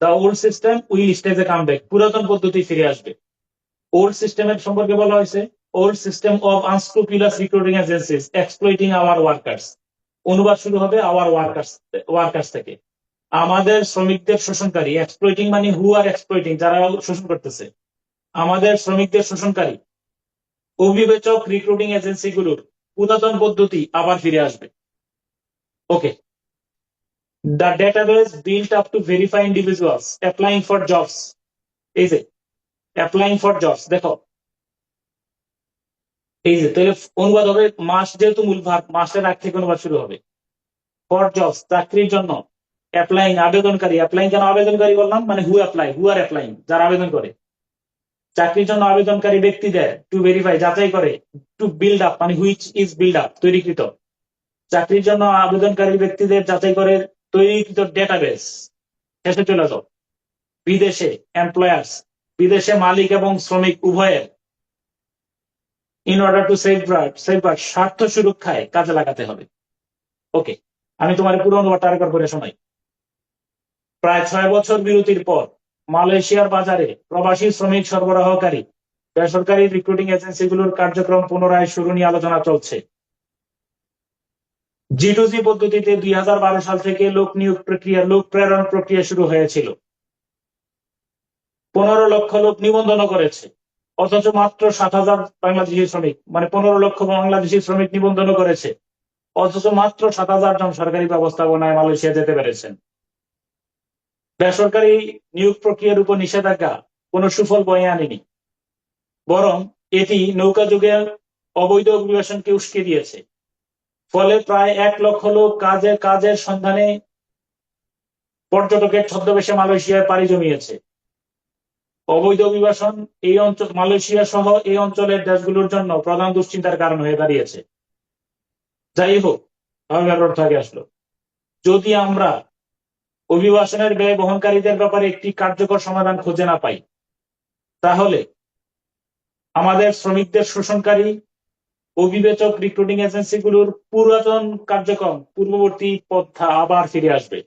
The old system will stage a comeback, পুরাতন পদ্ধতি ফিরে আসবে। ওল্ড সিস্টেমের সম্পর্কে বলা হয়েছে, old system of unscrupulous recruiting agencies exploiting our workers. অনুবাদ শুরু হবে আওয়ার ওয়ার্কার্স থেকে, আমাদের শ্রমিকদের শোষণকারী। এক্সপ্লয়েটিং মানে হু আর এক্সপ্লয়েটিং, যারা শোষণ করতেছে, আমাদের শ্রমিকদের শোষণকারী অবিবেচক রিক্রুটিং এজেন্সি গুলোর পুরাতন পদ্ধতি আবার ফিরে আসবে। ওকে, the database built up to verify individuals applying for jobs, এই যে applying for jobs, দেখো এই যে, তাহলে অনুবাদ হবে মাস, যেহেতু মূল ভার্ব, মাসের আগ থেকে অনুবাদ শুরু হবে। ফর জবস, চাকরির জন্য, অ্যাপ্লাইং, আবেদনকারী, অ্যাপ্লাইং কেন আবেদনকারী বললাম, মানে হু অ্যাপ্লাই, হু আর অ্যাপ্লাইং, যারা আবেদন করে, চাকরির জন্য আবেদনকারী ব্যক্তিদের, টু ভেরিফাই, যাচাই করে, টু বিল্ড আপ মানে হুইচ ইজ বিল্ড আপ, তৈরিকৃত, চাকরির জন্য আবেদনকারী ব্যক্তিদের যাচাই করে তৈরিকৃত ডেটাবেস। শেষে চলে যাও, বিদেশে এমপ্লয়ার্স, বিদেশে মালিক এবং শ্রমিক উভয়ের, ইন অর্ডার টু সেফগার্ড, স্বার্থ সুরক্ষায় কাজে লাগাতে হবে। ওকে, আমি তোমার পুরো অনুবাদটা আরেকবার করে শোনাই। প্রায় 6 বছর বিরতির পর মালয়েশিয়ার বাজারে প্রবাসী শ্রমিক সরবরাহকারী বেসরকারি রিক্রুটিং এজেন্সিগুলোর কার্যক্রম পুনরায় শুরু নিয়ে আলোচনা চলছে। G2G পদ্ধতিতে 2012 সাল থেকে লোক প্রেরণ প্রক্রিয়া শুরু হয়েছিল। 15 লক্ষ লোক নিবন্ধন করেছে, অথচ মাত্র 7,000 বাংলাদেশি শ্রমিক, মানে 15 লক্ষ বাংলাদেশি শ্রমিক নিবন্ধন করেছে, অথচ মাত্র 7,000 জন সরকারি ব্যবস্থাপনায় মালয়েশিয়া যেতে পেরেছেন। বেসরকারি নিয়োগ প্রক্রিয়ার উপর নিষেধাজ্ঞা কোনো সুফল বয়ে আনেনি, বরং এটি নৌকা যুগে অবৈধ অভিবাসনকে উস্কে দিয়েছে। ফলে প্রায় 1 লক্ষ লোক কাজের সন্ধানে পর্যটকের ছদ্মবেশে মালয়েশিয়ায় পাড়ি জমিয়েছে। অবৈধ অভিবাসন এই অঞ্চল, মালয়েশিয়া সহ এই অঞ্চলের দেশগুলোর জন্য প্রধান দুশ্চিন্তার কারণ হয়ে দাঁড়িয়েছে। যাই হোক, অর্থ আগে আসলো, যদি আমরা অভিবাসনের ব্যয় বহনকারীদের ব্যাপারে একটি কার্যকর সমাধান খুঁজে না পাই, তাহলে আমাদের শ্রমিকদের শোষণকারী অভিবেচক রিক্রুটিং এজেন্সিগুলোর পুরাতন কার্যক্রম পূর্ববর্তী পন্থা আবার ফিরে আসবে।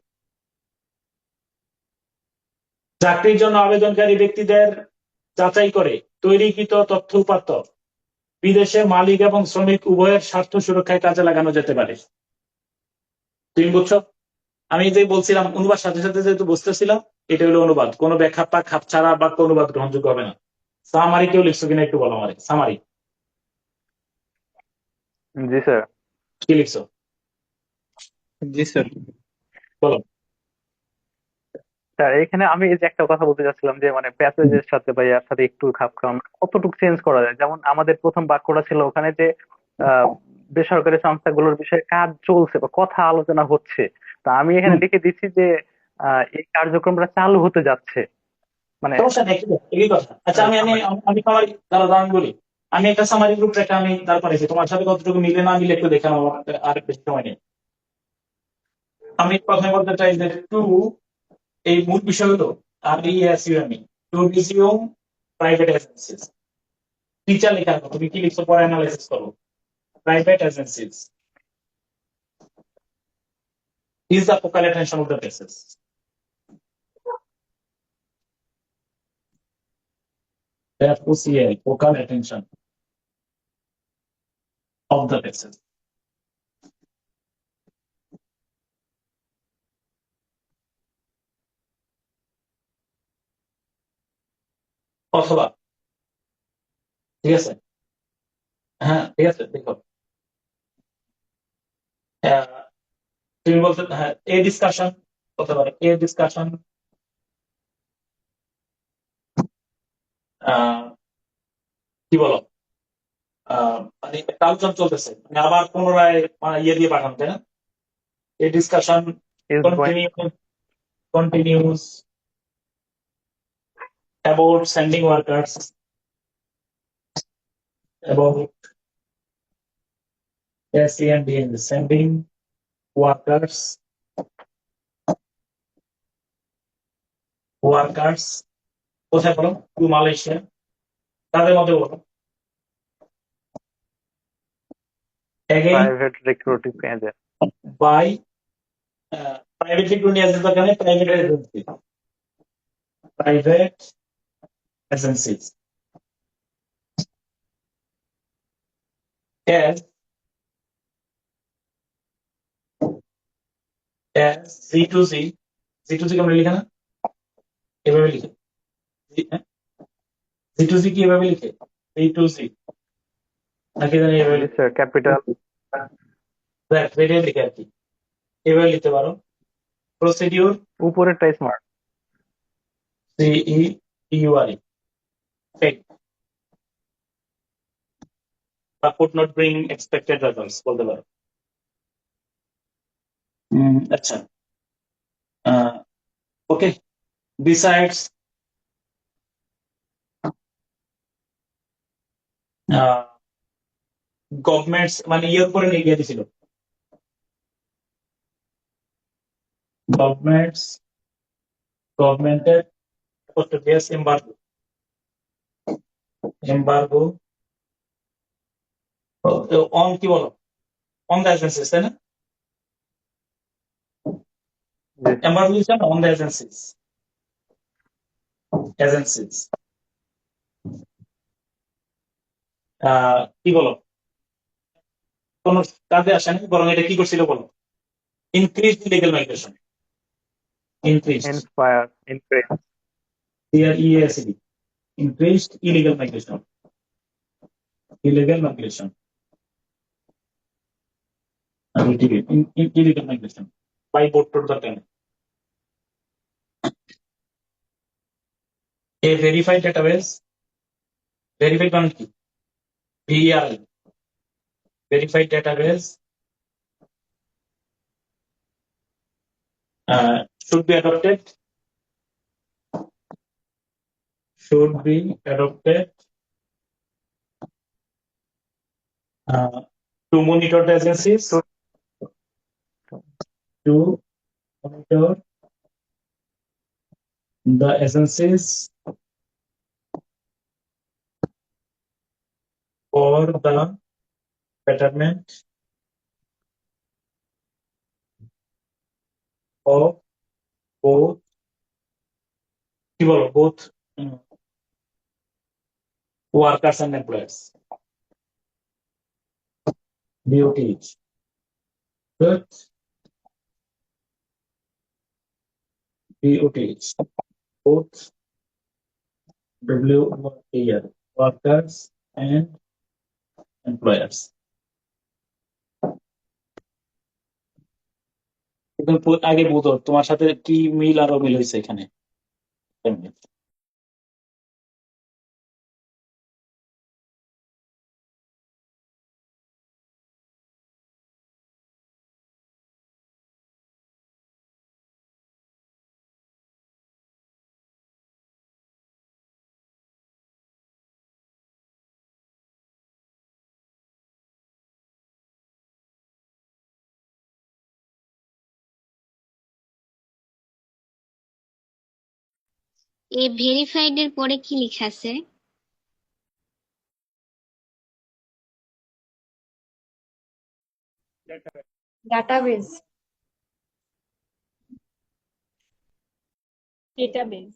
চাকরির জন্য আবেদনকারী ব্যক্তিদের যাচাই করে তৈরিকৃত তথ্য উপাত্ত বিদেশে মালিক এবং শ্রমিক উভয়ের স্বার্থ সুরক্ষায় কাজে লাগানো যেতে পারে। তুমি বুঝছো? আমি যে বলছিলাম অনুবাদ সাথে সাথে যেহেতু বুঝতেছিলাম, এটা হলো অনুবাদ, কোনো ব্যাখ্যা পা খাপ ছাড়া বাক্য অনুবাদ গ্রহণযোগ্য হবে না। সামারি কেউ লিখছো কিনা একটু বলো আমারে, সামারি জি স্যার। কি লিখছো জি স্যার। বলো। স্যার এখানে আমি এই যে একটা কথা বলতে চাচ্ছিলাম যে মানে প্যাসেজের সাথে বা ইয়ার সাথে একটু খাপ খাওয়ানো কতটুকু চেঞ্জ করা যায়, যেমন আমাদের প্রথম বাক্যটা ছিল ওখানে যে আহ, বেসরকারি সংস্থাগুলোর বিষয়ে কাজ চলছে বা কথা আলোচনা হচ্ছে, তা আমি এখানে লিখে দিচ্ছি যে এই কার্যক্রমটা চালু হতে যাচ্ছে, মানে সমস্যা নেই, একই কথা। আচ্ছা আমি আমি আমি সামারি দাঁড়া আমি বলি, আমি একটা সামারি গ্রুপ রেখে আমি তারপরে তোমার সাথে কতটুকু মিলে না মিলে একটু দেখে নেবো, আর বেশি সময় নেই। আমি প্রথমে বলতে চাই যে টু, এই মূল বিষয় হলো আমি to resume private agencies. Teacher লেখা হবে, তুমি কি লিখছো পরে অ্যানালাইসিস করো। Private agencies is the focal attention of the basis. FOCL, focal attention of the basis. অথবা ঠিক আছে, হ্যাঁ ঠিক আছে, দেখো তুমি বলতে হ্যাঁ এ ডিসকাশন হতে পারে, এ ডিসকাশন কি বলো মানে একটা আলোচনা চলতেছে, মানে আবার পুনরায় ইয়ে দিয়ে পাঠান, তাই না? এ discussion continues about sending workers, about SENDN, sending workers কোথায় বলো, টু মালয়েশিয়া, তাদের মধ্যে বলো again private recruiting agent by private recruiting agency দরকার নেই, private agencies as Z2Z, Z2Z কেমন লিখে না, এভাবে লিখে Z2Z কি এভাবে লিখে, Z2Z নাকি জানি এভাবে লিখে, স্যার ক্যাপিটাল লিখে আর কি, এভাবে লিখতে পারো। প্রসিডিউর উপরেরটা স্মার্ট, CEURE বা could not bring expected results বলতে পারো। আচ্ছা ওকে, besides গভর্নমেন্টস মানে ইয়ের উপরে নিয়ে গিয়ে দিছিল, গভর্নমেন্টের এম্বার্গো অন কি বলো, অন দ্য এজেন্সিস, তাই না? এম্বার্গো দিচ্ছে না, অন দ্য এজেন্সিস কি বলো, কোন কাজে আসেনি, বরং এটা কি করছিল বলো, increase illegal migration, inspire increase EASD, increased illegal migration, illegal migration by boat to the time. A verified database, verified one key, VER, verified database should be adopted to monitor the agencies, to monitor the agencies for the betterment of both কি বলো both workers and employers. BOTs. Good. BOTs. Both WOTR, workers and employers. কিন্তু আগে বুঝো তোমার সাথে কি মিল আর অমিল হয়েছে এখানে। এই ভেরিফাইড এর পরে কি লেখা আছে? Database. Database.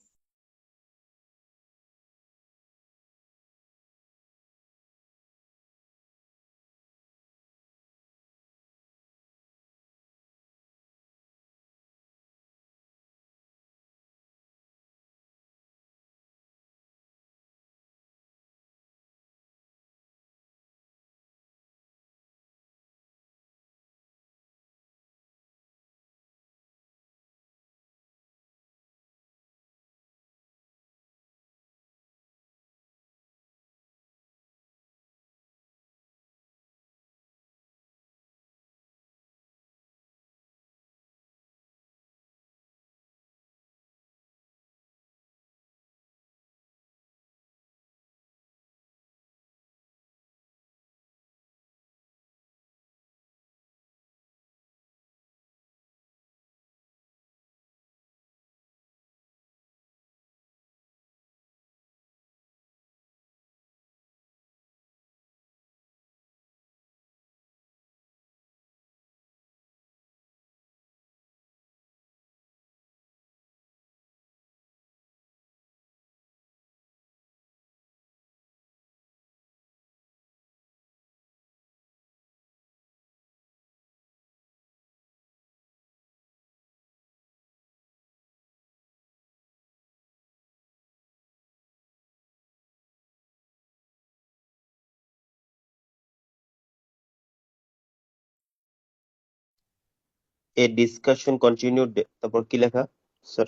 A discussion continued, তারপর কি লেখা sir?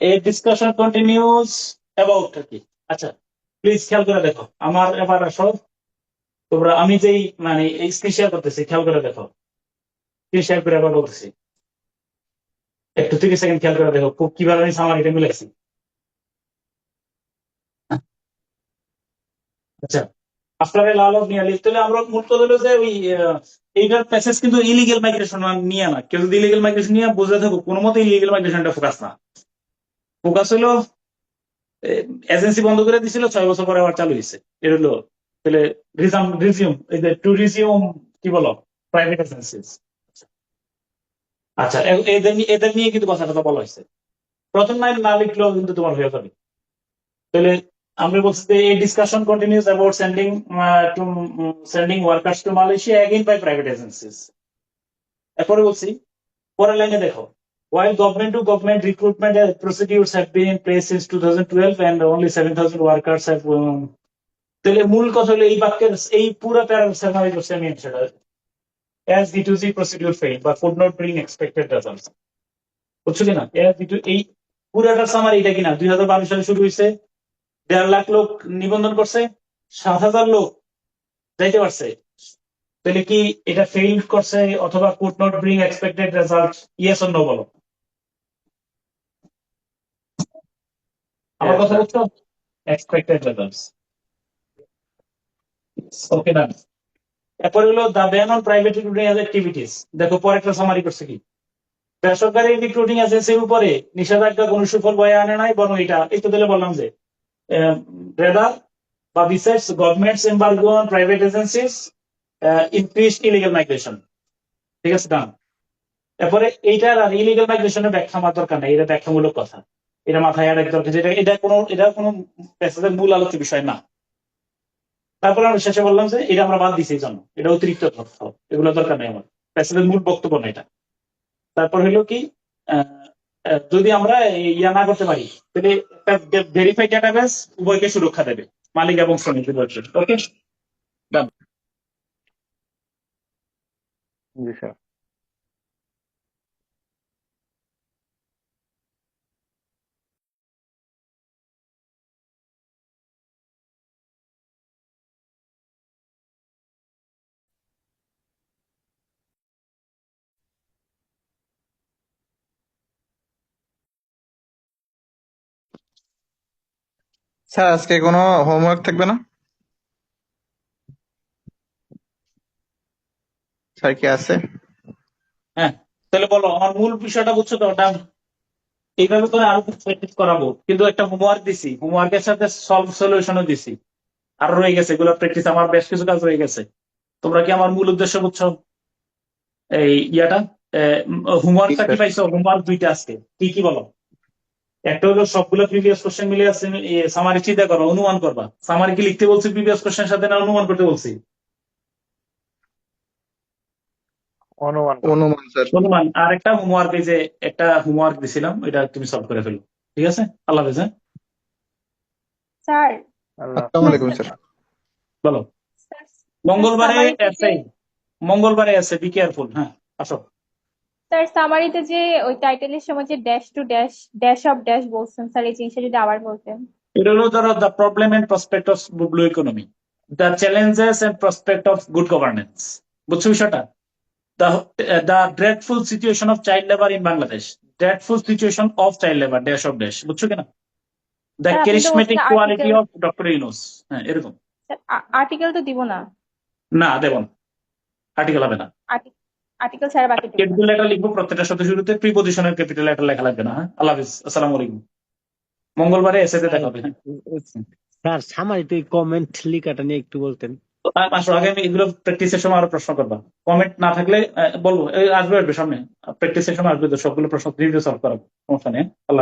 A discussion continues about কি? আচ্ছা প্লিজ খেয়াল করে দেখো আমার এবার আসো তোমরা আমি যেই মানে এই স্ক্রিন শেয়ার করতেছি খেয়াল করে দেখো স্ক্রিন শেয়ার করে আবার বলতেছি একটু 30 সেকেন্ড খেয়াল করে দেখো খুব কিভাবে আমি সামারিটা মিলাইছি। আচ্ছা after a lull of near least তাহলে আমরা মূল কথা হলো যে ওই এইটার প্যাসেজ কিন্তু ইলিগেল মাইগ্রেশন নিয়ে না। কেউ যদি ইলিগেল মাইগ্রেশন নিয়ে বুঝে থাকো কোনো মতে ইলিগেল মাইগ্রেশনটা ফোকাস না, ফোকাস হলো এজেন্সি বন্ধ করে দিছিল 6 বছর পরে আবার চালু হয়েছে। এর হলো তাহলে রিজিউম এই যে টু রিজিউম কি বলো প্রাইভেট এজেন্সিস। আচ্ছা এদের নিয়ে কিন্তু কথাটা বলা হয়েছে। প্রথম লাইন না লিখলেও কিন্তু তোমার হয়ে যাবে। তাহলে আমরা বলছি যে এই discussion continues about sending workers to Malaysia again by private agencies. এরপরে বলছি পরের লাইনে দেখো while government to government recruitment procedures have been in place since 2012 and only 7,000 workers have তাহলে মূল কথা হলো এই বাক্যের এই পুরো প্যারাগ্রাফ সামারি করছি আমি সেটা as D2C procedure failed but could not bring expected results। বুঝছো কিনা এই পুরাটা সামারি এটা কিনা 2022 সালে শুরু হয়েছে, 1.5 লাখ লোক নিবন্ধন করছে, 7,000 লোক যাইতে পারছে। তাহলে কি এটা ফেইল করছে অথবা could not bring expected result? Yes or no বলো। আমার কথা বলছো এক্সপেক্টেড রেজাল্টস। ওকে ডান। এরপরে হলো the ban on private recruiting activities. দেখো পরে একটা সামারি করছে কি বেসরকারি রিক্রুটিং এজেন্সির উপরে নিষেধাজ্ঞা কোনো সুফল বয়ে আনে নাই, বরং এটা এই তো দিলে বললাম যে রেদার বা besides government's embargo on private agencies increase illegal migration. ঠিক আছে, ডান। এরপরে এইটার আর ইলিগাল মাইগ্রেশনের ব্যাখ্যা আমার দরকার নাই, এটা ব্যাখ্যামূলক কথা, এটা মাথায় আনার দরকার, যেটা এটা কোনো প্যাসেজের মূল আলোচ্য বিষয় না। তারপরে আমি শেষে বললাম যে এটা আমরা বাদ দিছি এই জন্য, এটা অতিরিক্ত তথ্য, এগুলো দরকার নেই আমার, প্যাসেজের মূল বক্তব্য না এটা। তারপর হলো কি, যদি আমরা ইয়া না করতে পারি তাহলে একটা ভেরিফাইড ডেটাবেস উভয়কে সুরক্ষা দেবে, মালিক এবং শ্রমিক উভয়কে। ওকে, ডান। জি স্যার। স্যার আজকে কোনো হোমওয়ার্ক থাকবে না? স্যার কি আছে? হ্যাঁ, তাহলে বলো আমার মূল বিষয়টা বুঝছো তো? ওটা এইভাবে করে আরো প্র্যাকটিস করাবো, কিন্তু একটা হোমওয়ার্ক দিছি, হোমওয়ার্কের সাথে সলভ সলিউশনও দিছি, আর রয়ে গেছে এগুলো প্র্যাকটিস, আমার বেশ কিছু কাজ রয়ে গেছে। তোমরা কি আমার মূল উদ্দেশ্য বুঝছো? এই ইয়াটা হোমওয়ার্কটা কি পাইছো? হোমওয়ার্ক দুইটা আজকে, কি কি বলো? একটা হলো সবগুলো প্রিভিয়াস কোশ্চেন মিলে আছে, সামারি চিন্তা করো, অনুমান করবা। সামারি কি লিখতে বলছি প্রিভিয়াস কোশ্চেন সাথে, না অনুমান করতে বলছি? অনুমান স্যার। অনুমান। আর একটা হোমওয়ার্ক, এই যে একটা হোমওয়ার্ক দিছিলাম, এটা তুমি সলভ করে ফেলো। ঠিক আছে, আল্লাহ হাফেজ। হ্যাঁ, স্যার আসসালামু আলাইকুম স্যার। বলো। মঙ্গলবারে সামারিতে যে এসে, মঙ্গলবারে এসে, বি কেয়ারফুল। হ্যাঁ, আসো। স্যার সামারিতে যে ওই টাইটেলের সময় যে dash to dash, dash of dash বলছেন স্যার, এই জিনিসটা যদি আবার বলতেন। এটা হলো ধরো the problem and prospect of blue economy, the challenges and prospect of good governance. বুঝছো বিষয়টা? The dreadful situation of child labour in Bangladesh, dreadful situation of child labour, dash of dash. বুঝছো কিনা? দ্য স্যার আপনি তো ক্যারিশমেটিক বলছেন quality article, of doctor Yunus. হ্যাঁ, এরকম। আর্টিকেল তো দিব না, না, দেব না, আর্টিকেল হবে না। আর্টিকেল ছাড়া বাকিটুকু। ক্যাপিটাল লেটার লিখবো প্রত্যেকটা শব্দ শুরুতে, প্রিপজিশনের ক্যাপিটাল লেটার লেখা লাগবে না। হ্যাঁ, আল্লাহ হাফিজ, আসসালামু আলাইকুম। মঙ্গলবারে এসেতে দেখা হবে। হ্যাঁ, স্যার সামারিতে কমেন্ট লিখাটা নিয়ে একটু বলতেন। আসো আগে আমি এগুলো প্র্যাকটিসের সময় আরো প্রশ্ন করবা, কমেন্ট না থাকলে বলবো, আসবে সামনে প্র্যাকটিসের সময় আসবে, তো সবগুলো প্রশ্ন সলভ করাবো, সমস্যা নেই। আল্লাহ হাফেজ।